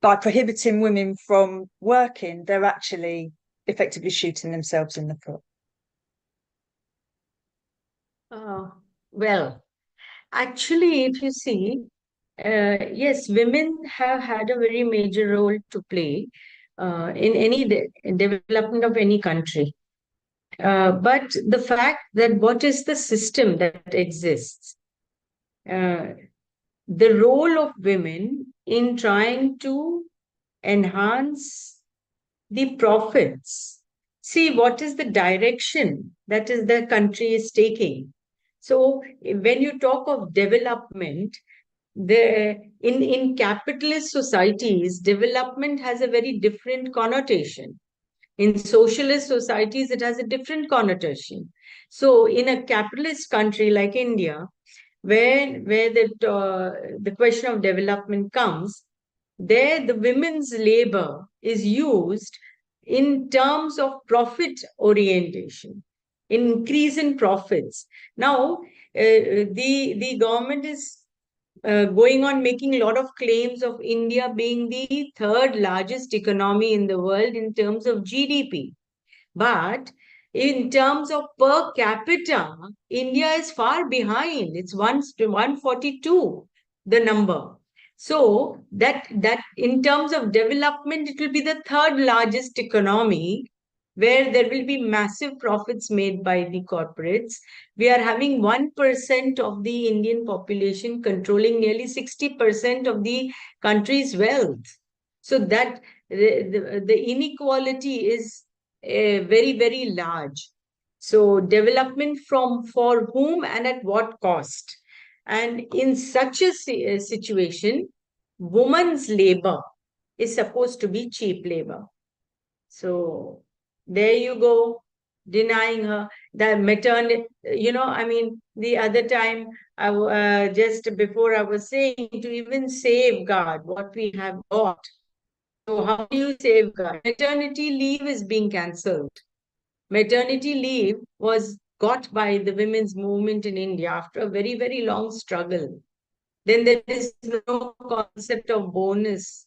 prohibiting women from working, they're actually effectively shooting themselves in the foot? Well, actually, if you see, yes, women have had a very major role to play in any development of any country. But the fact that what is the system that exists, the role of women in trying to enhance the profits. See, what is the direction that is the country is taking? So when you talk of development, in capitalist societies, development has a very different connotation. In socialist societies, it has a different connotation. So in a capitalist country like India, where the question of development comes, there the women's labor is used in terms of profit orientation, increase in profits. Now, the government is going on making a lot of claims of India being the third largest economy in the world in terms of GDP. But in terms of per capita, India is far behind. It's 142, the number. So that in terms of development, it will be the third largest economy, where there will be massive profits made by the corporates. We are having 1% of the Indian population controlling nearly 60% of the country's wealth. So that the inequality is very, very large. So development for whom and at what cost? And in such a situation, woman's labor is supposed to be cheap labor. So there you go, denying her the maternity. You know, I mean, the other time, just before I was saying, to even safeguard what we have got. So how do you safeguard? Maternity leave is being cancelled. Maternity leave was got by the women's movement in India after a very, very long struggle. Then there is no concept of bonus,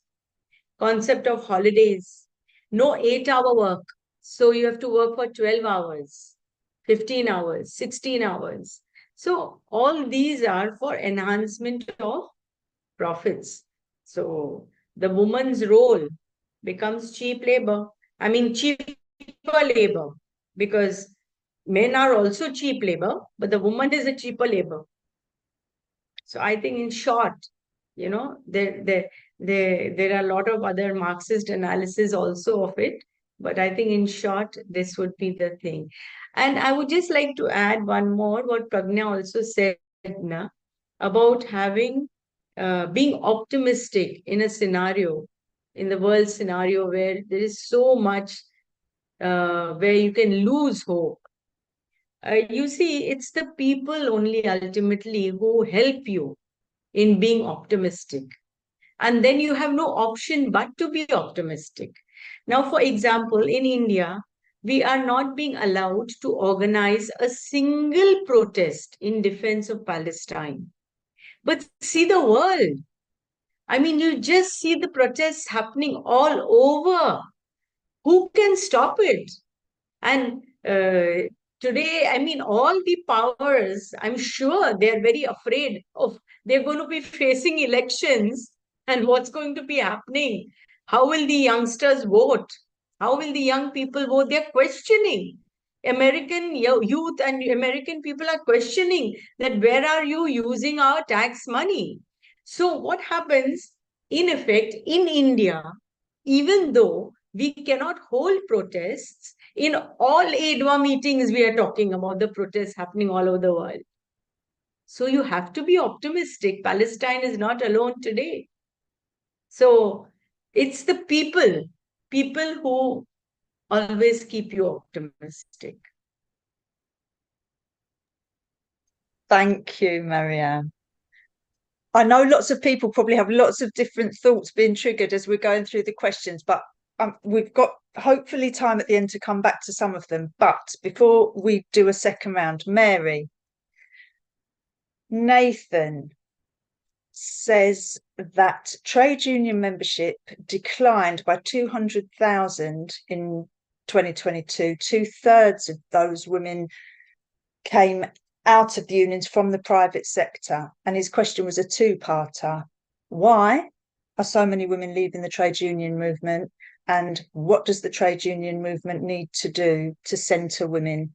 concept of holidays, no 8-hour work. So you have to work for 12 hours, 15 hours, 16 hours. So all these are for enhancement of profits. So the woman's role becomes cheap labor. I mean, cheap labor, because men are also cheap labor, but the woman is a cheaper labor. So I think, in short, there are a lot of other Marxist analysis also of it, but I think, in short, this would be the thing. And I would just like to add one more, what Pragna also said, about being optimistic in a scenario, in the world scenario where there is so much where you can lose hope. You see, it's the people only ultimately who help you in being optimistic. And then you have no option but to be optimistic. Now, for example, in India, we are not being allowed to organize a single protest in defense of Palestine. But see the world. I mean, you just see the protests happening all over. Who can stop it? And today, I mean, all the powers, I'm sure they're very afraid of, they're going to be facing elections, and what's going to be happening? How will the youngsters vote? How will the young people vote? They're questioning. American youth and American people are questioning that where are you using our tax money? So what happens, in effect, in India, even though we cannot hold protests, in all ADWA meetings, we are talking about the protests happening all over the world. So you have to be optimistic. Palestine is not alone today. So it's the people who always keep you optimistic. Thank you, Mariam. I know lots of people probably have lots of different thoughts being triggered as we're going through the questions, but we've got hopefully time at the end to come back to some of them. But before we do a second round, Mary, Nathan says that trade union membership declined by 200,000 in 2022. 2/3 of those women came out of the unions from the private sector. And his question was a two-parter. Why are so many women leaving the trade union movement? And what does the trade union movement need to do to centre women?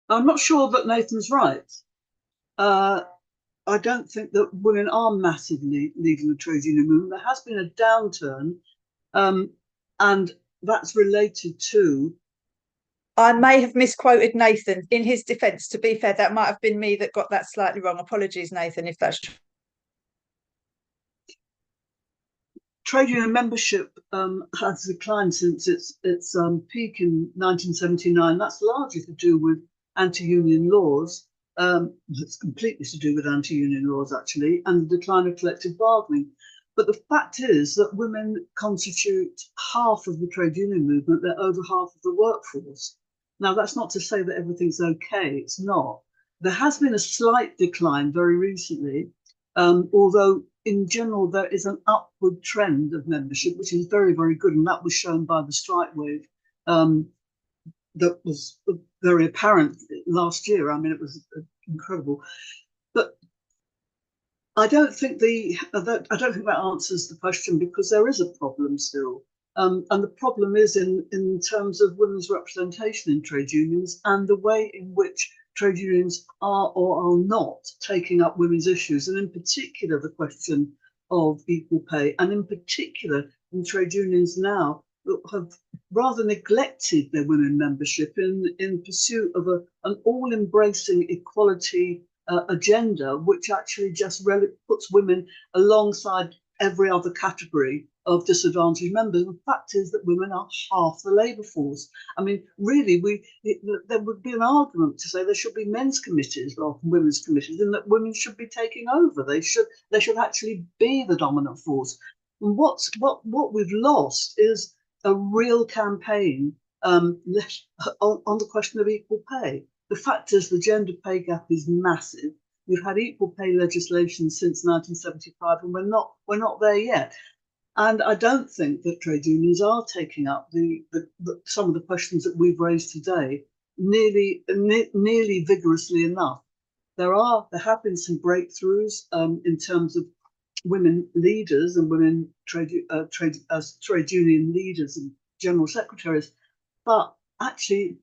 I'm not sure that Nathan's right. I don't think that women are massively leaving the trade union movement. There has been a downturn, and that's related to... I may have misquoted Nathan. In his defence, to be fair, that might have been me that got that slightly wrong. Apologies, Nathan, if that's true. Trade union membership has declined since its peak in 1979. That's largely to do with anti-union laws. It's completely to do with anti-union laws, actually, and the decline of collective bargaining. But the fact is that women constitute half of the trade union movement. They're over half of the workforce. Now, that's not to say that everything's okay. It's not. There has been a slight decline very recently, although in general there is an upward trend of membership, which is very, very good. And that was shown by the strike wave that was very apparent last year. I mean, it was incredible. But I don't think that answers the question, because there is a problem still. And the problem is in terms of women's representation in trade unions and the way in which trade unions are or are not taking up women's issues, and in particular the question of equal pay, and in particular in trade unions now that have rather neglected their women membership in pursuit of an all-embracing equality agenda, which actually just puts women alongside every other category of disadvantaged members. The fact is that women are half the labour force. I mean, really, there would be an argument to say there should be men's committees rather than women's committees, and that women should be taking over. They should actually be the dominant force. And what we've lost is a real campaign on the question of equal pay. The fact is the gender pay gap is massive. We've had equal pay legislation since 1975, and we're not there yet. And I don't think that trade unions are taking up some of the questions that we've raised today nearly vigorously enough. There have been some breakthroughs in terms of women leaders and women trade union leaders and general secretaries, but actually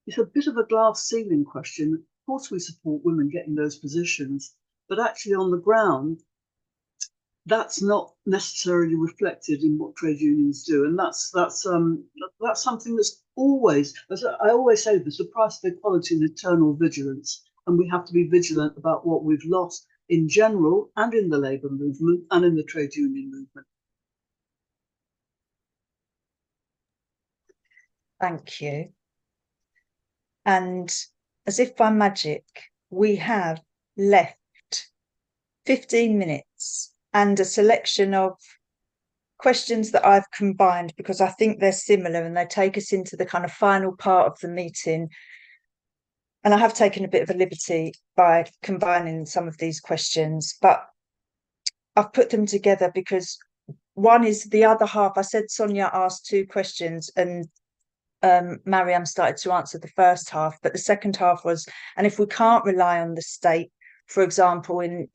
it's a bit of a glass ceiling question. Of course, we support women getting those positions, but actually on the ground, that's not necessarily reflected in what trade unions do, and that's something that's always, as I always say, there's the price of equality and eternal vigilance, and we have to be vigilant about what we've lost in general and in the labour movement and in the trade union movement. Thank you. And as if by magic, we have left 15 minutes and a selection of questions that I've combined because I think they're similar and they take us into the kind of final part of the meeting. And I have taken a bit of a liberty by combining some of these questions, but I've put them together because one is the other half. I said Sonia asked 2 questions and Mariam started to answer the first half, but the second half was, and if we can't rely on the state, for example, in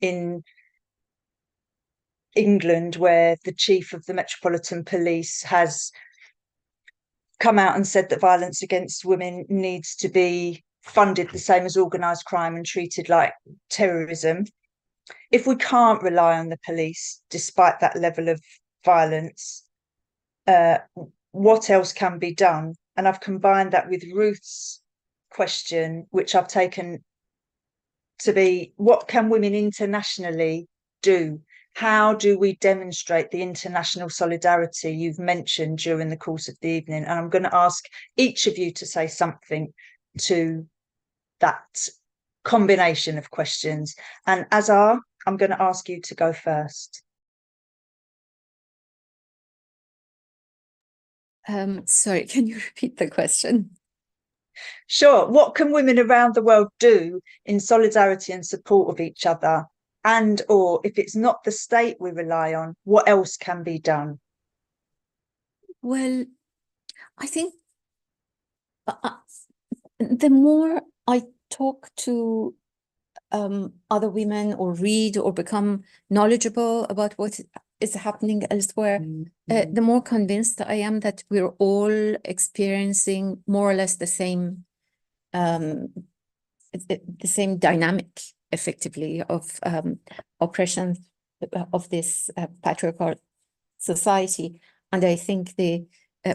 England, where the chief of the Metropolitan Police has come out and said that violence against women needs to be funded the same as organised crime and treated like terrorism. If we can't rely on the police, despite that level of violence, what else can be done? And I've combined that with Ruth's question, which I've taken to be, what can women internationally do? How do we demonstrate the international solidarity you've mentioned during the course of the evening? And I'm going to ask each of you to say something to that combination of questions. And Azar, I'm going to ask you to go first. Sorry, can you repeat the question? Sure. What can women around the world do in solidarity and support of each other? And or if it's not the state we rely on, what else can be done? Well, I think the more I talk to other women or read or become knowledgeable about what is happening elsewhere, the more convinced I am that we're all experiencing more or less the same dynamic, effectively, of oppression of this patriarchal society. And I think the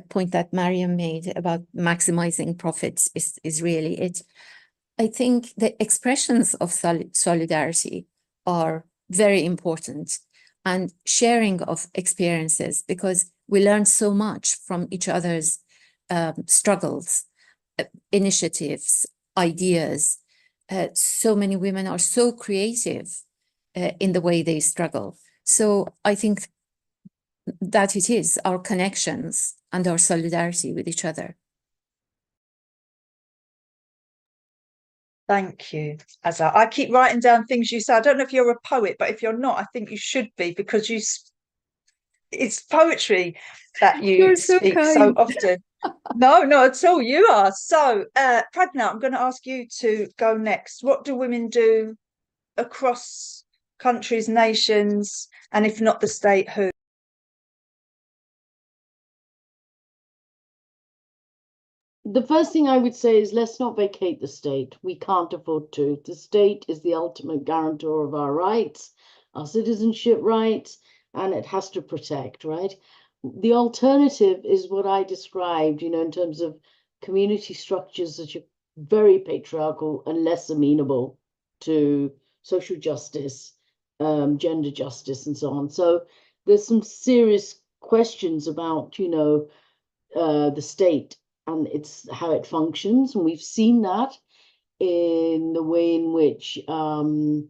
point that Mariam made about maximizing profits is really it. I think the expressions of solidarity are very important, and sharing of experiences, because we learn so much from each other's struggles, initiatives, ideas. So many women are so creative in the way they struggle. So I think that it is our connections and our solidarity with each other. Thank you, Azar. I keep writing down things you say. I don't know if you're a poet, but if you're not, I think you should be, because it's poetry that you speak so often. No, not at all. You are. So, Pragna, I'm going to ask you to go next. What do women do across countries, nations, and if not the state, who? The first thing I would say is, let's not vacate the state. We can't afford to. The state is the ultimate guarantor of our rights, our citizenship rights, and it has to protect, right? The alternative is what I described, in terms of community structures that are very patriarchal and less amenable to social justice, gender justice, and so on. So there's some serious questions about, the state and how it functions. And we've seen that in the way in which the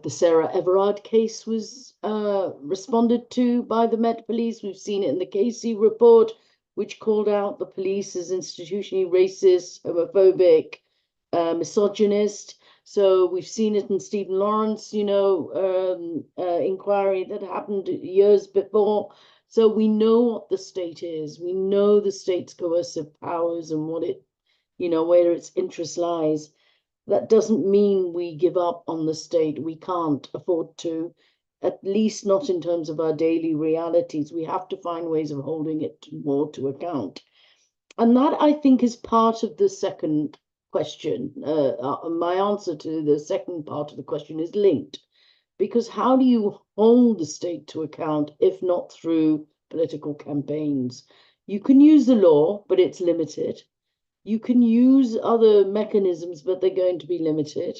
Sarah Everard case was responded to by the Met Police. We've seen it in the Casey report, which called out the police as institutionally racist, homophobic, misogynist. So we've seen it in Stephen Lawrence, inquiry that happened years before. So we know what the state is. We know the state's coercive powers and what it, where its interest lies. That doesn't mean we give up on the state. We can't afford to. at least not in terms of our daily realities. We have to find ways of holding it more to account. And that, I think, is part of the second question. My answer to the second part of the question is linked. Because how do you hold the state to account if not through political campaigns? You can use the law, but it's limited. You can use other mechanisms, but they're going to be limited.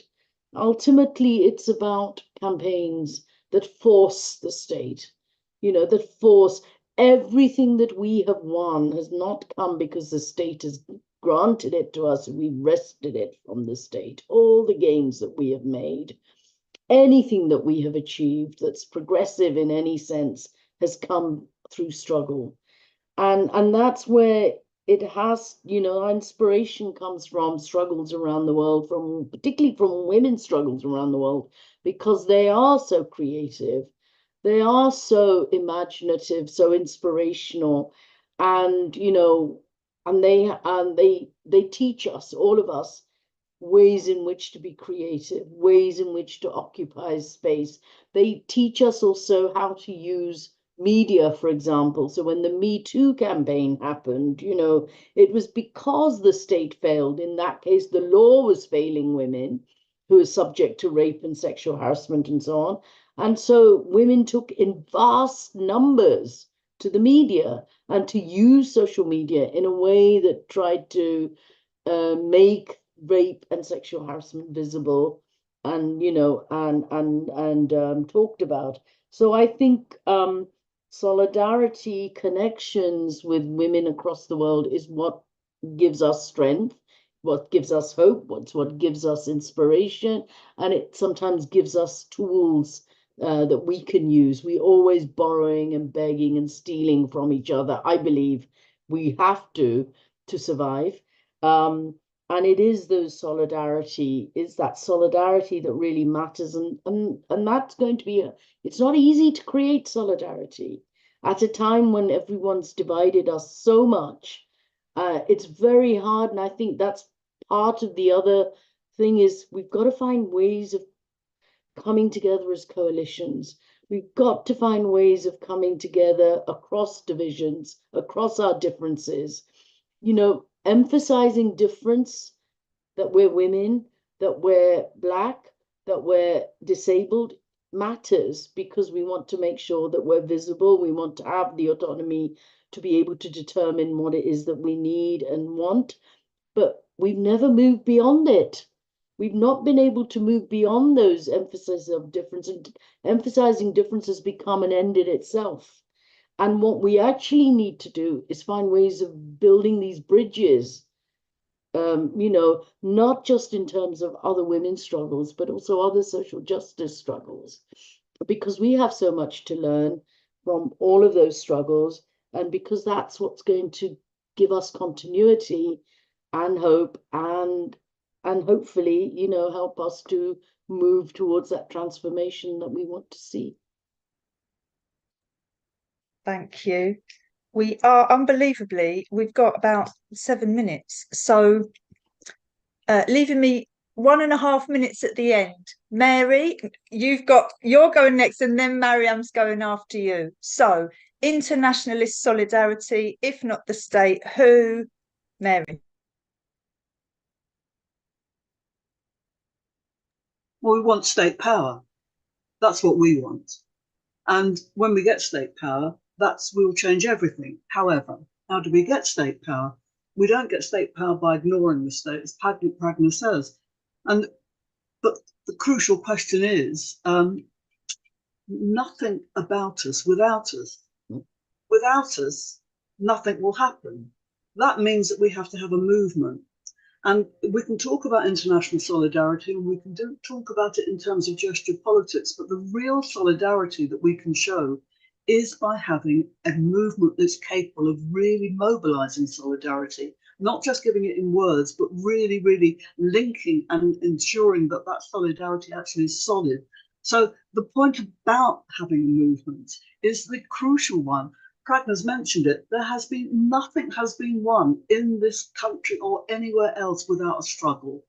Ultimately, it's about campaigns that force the state, that force everything that we have won has not come because the state has granted it to us and we wrested it from the state. All the gains that we have made, anything that we have achieved that's progressive in any sense has come through struggle. And that's where it has, our inspiration comes from struggles around the world, particularly from women's struggles around the world, because they are so creative, they are so imaginative, so inspirational, and and they teach us, all of us, ways in which to be creative, ways in which to occupy space. They teach us also how to use media, for example. So when the Me Too campaign happened, it was because the state failed. In that case, the law was failing women who are subject to rape and sexual harassment and so on. And so women took in vast numbers to the media and to use social media in a way that tried to make rape and sexual harassment visible and talked about. So I think solidarity, connections with women across the world is what gives us strength, what gives us hope, what gives us inspiration, and it sometimes gives us tools that we can use. We're always borrowing and begging and stealing from each other. I believe we have to survive. And it is that solidarity that really matters. And that's going to be, it's not easy to create solidarity at a time when everyone's divided us so much. It's very hard. And I think that's part of the other thing is we've got to find ways of coming together as coalitions. We've got to find ways of coming together across divisions, across our differences, emphasizing difference, that we're women, that we're Black, that we're disabled, matters because we want to make sure that we're visible. We want to have the autonomy to be able to determine what it is that we need and want. But we've never moved beyond it. We've not been able to move beyond those emphases of difference, and emphasizing difference has become an end in itself. And what we actually need to do is find ways of building these bridges, not just in terms of other women's struggles, but also other social justice struggles, because we have so much to learn from all of those struggles, and because that's what's going to give us continuity and hope and hopefully, help us to move towards that transformation that we want to see. Thank you. We are unbelievably, we've got about 7 minutes. So leaving me 1.5 minutes at the end. Mary, you're going next, and then Mariam's going after you. So internationalist solidarity, if not the state, who? Mary. Well, we want state power. That's what we want. And when we get state power, will change everything. However, how do we get state power? We don't get state power by ignoring the state, as Pragna says. But the crucial question is, nothing about us without us. Without us, nothing will happen. That means that we have to have a movement. And we can talk about international solidarity, and we can talk about it in terms of gesture politics, but the real solidarity that we can show is by having a movement that's capable of really mobilizing solidarity, not just giving it in words, but really, really linking and ensuring that that solidarity actually is solid. So the point about having a movement is the crucial one. Pragna's mentioned it. Nothing has been won in this country or anywhere else without a struggle.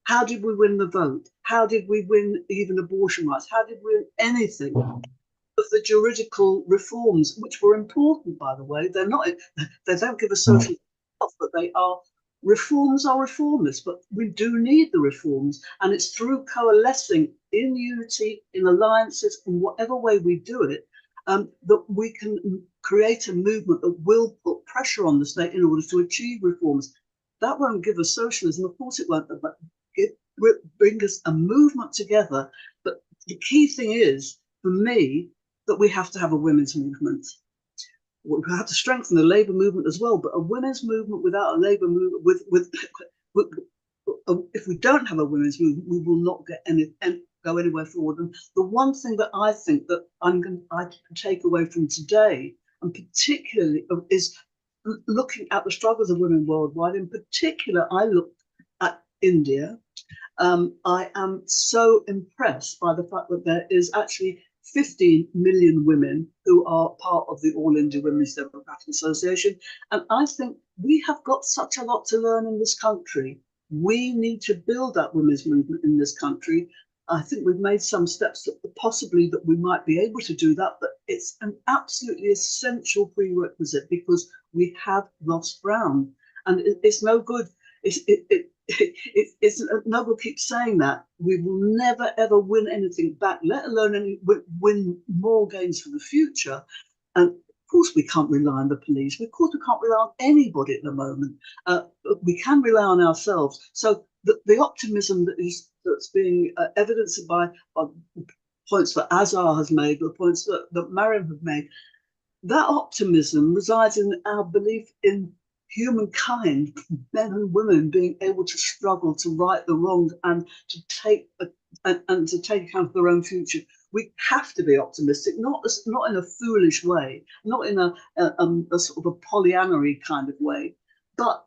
How did we win the vote? How did we win even abortion rights? How did we win anything? of the juridical reforms, which were important, by the way. They don't give a social health, but they are reformist, but we do need the reforms. And it's through coalescing in unity, in alliances, in whatever way we do it, that we can create a movement that will put pressure on the state in order to achieve reforms. That won't give us socialism, of course it won't, but it will bring us a movement together. But the key thing is, for me, that we have to have a women's movement. We have to strengthen the labour movement as well, but a women's movement without a labour movement, if we don't have a women's movement, we will not go anywhere forward. And the one thing that I think that I can take away from today, and particularly, is looking at the struggles of women worldwide. In particular, I looked at India. I am so impressed by the fact that there is actually 15 million women who are part of the All India Women's Democratic Association. And I think we have got such a lot to learn in this country. We need to build that women's movement in this country. I think we've made some steps that possibly that we might be able to do that, but it's an absolutely essential prerequisite because we have lost ground. And it's no good. It's no good keep saying that. We will never ever win anything back, let alone win more gains for the future. And of course we can't rely on the police. Of course we can't rely on anybody at the moment. But we can rely on ourselves. So the optimism that's being evidenced by points that Azar has made, the points that Mariam have made, that optimism resides in our belief in humankind, men and women, being able to struggle to right the wrong and to take account of their own future. We have to be optimistic, not in a foolish way, not in a sort of a Pollyanna-y kind of way, but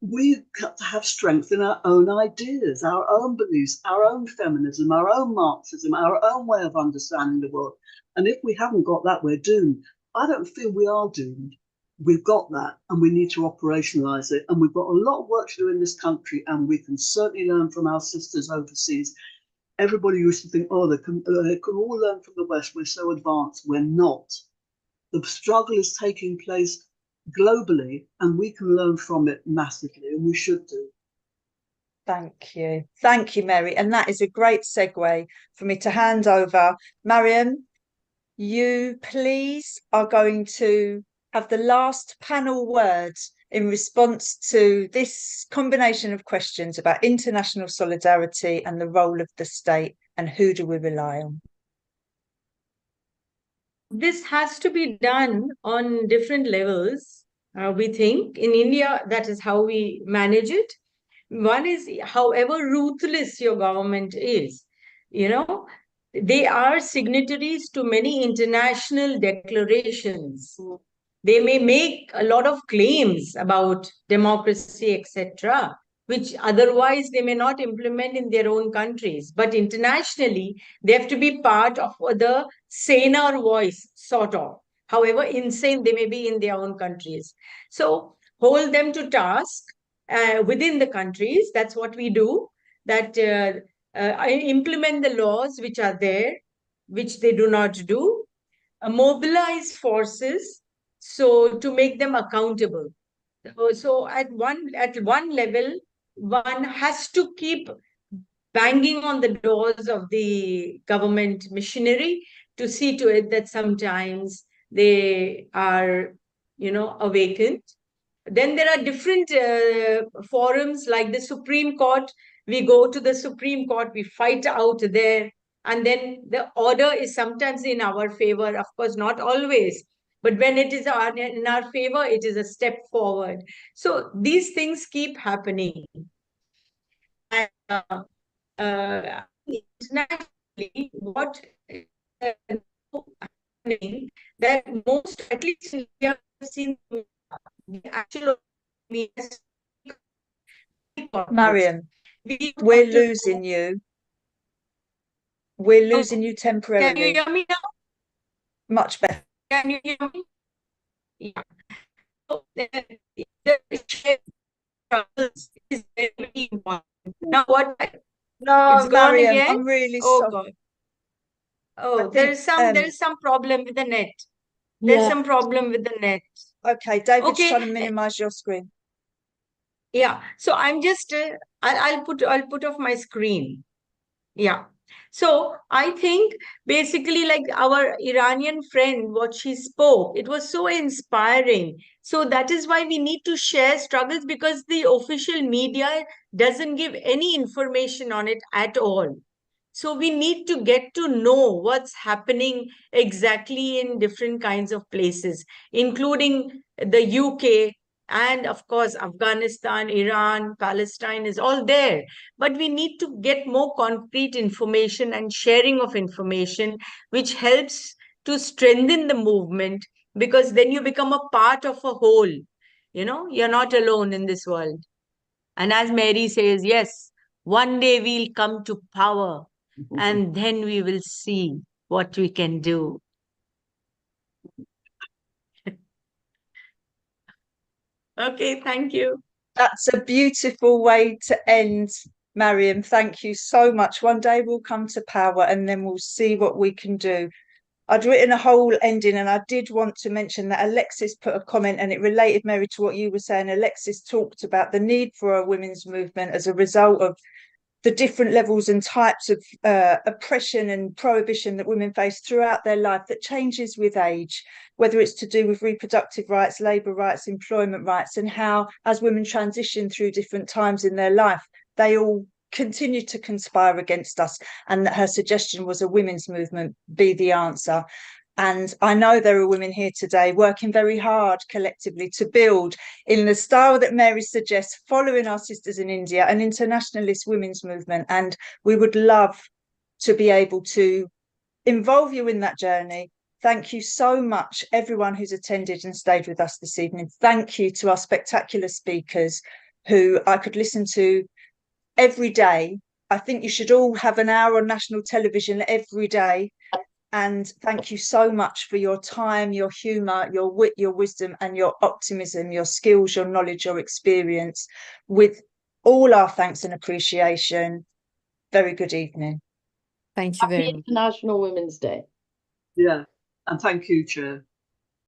we've got to have strength in our own ideas, our own beliefs, our own feminism, our own Marxism, our own way of understanding the world. And if we haven't got that, we're doomed. I don't feel we are doomed. We've got that, and we need to operationalize it. And we've got a lot of work to do in this country, and we can certainly learn from our sisters overseas. Everybody used to think, oh, they can all learn from the West. We're so advanced. We're not. The struggle is taking place globally, and we can learn from it massively, and we should do. Thank you, Mary. And that is a great segue for me to hand over. Mariam, you please are going to have the last panel words in response to this combination of questions about international solidarity and the role of the state, and who do we rely on? This has to be done on different levels. We think in India, that is how we manage it. One is, however ruthless your government is, they are signatories to many international declarations. They may make a lot of claims about democracy, etc., which otherwise they may not implement in their own countries. But internationally, they have to be part of the saner voice, sort of, however insane they may be in their own countries. So hold them to task within the countries. That's what we do, that implement the laws which are there, which they do not do, mobilize forces, so to make them accountable. So at one level, one has to keep banging on the doors of the government machinery to see to it that sometimes they are, awakened. Then there are different forums like the Supreme Court. We go to the Supreme Court, we fight out there, and then the order is sometimes in our favor, of course, not always. But when it is in our favor, it is a step forward. So these things keep happening. And internationally, what is happening, that most, at least we have seen the actual Mariam, we're losing you. We're losing you temporarily. Can you hear me now? Much better. Can you hear me? Yeah. So, is very important. Now what? No, It's gone Mariam, again? I'm really Oh sorry. God. Oh, there is some problem with the net. There's some problem with the net. Okay, David's Okay. trying to minimize your screen. Yeah. So I'm just I'll put off my screen. Yeah. So I think basically like our Iranian friend, what she spoke, it was so inspiring. So that is why we need to share struggles, because the official media doesn't give any information on it at all. So we need to get to know what's happening exactly in different kinds of places, including the UK and of course Afghanistan, Iran, Palestine is all there. But we need to get more concrete information and sharing of information, which helps to strengthen the movement, because then you become a part of a whole. You know, you're not alone in this world. And as Mary says, yes, one day we'll come to power and then we will see what we can do. Okay, thank you. That's a beautiful way to end, Mariam. Thank you so much. One day we'll come to power and then we'll see what we can do. I'd written a whole ending, and I did want to mention that Alexis put a comment, and it related, Mary, to what you were saying. Alexis talked about the need for a women's movement as a result of the different levels and types of oppression and prohibition that women face throughout their life that changes with age, whether it's to do with reproductive rights, labour rights, employment rights, and how as women transition through different times in their life, they all continue to conspire against us, and that her suggestion was a women's movement be the answer. And I know there are women here today working very hard collectively to build, in the style that Mary suggests, following our sisters in India, an internationalist women's movement. And we would love to be able to involve you in that journey. Thank you so much, everyone who's attended and stayed with us this evening. Thank you to our spectacular speakers who I could listen to every day. I think you should all have an hour on national television every day. And thank you so much for your time, your humour, your wit, your wisdom, and your optimism, your skills, your knowledge, your experience. With all our thanks and appreciation, very good evening. Thank you very much. International Women's Day. Yeah, and thank you, Chair.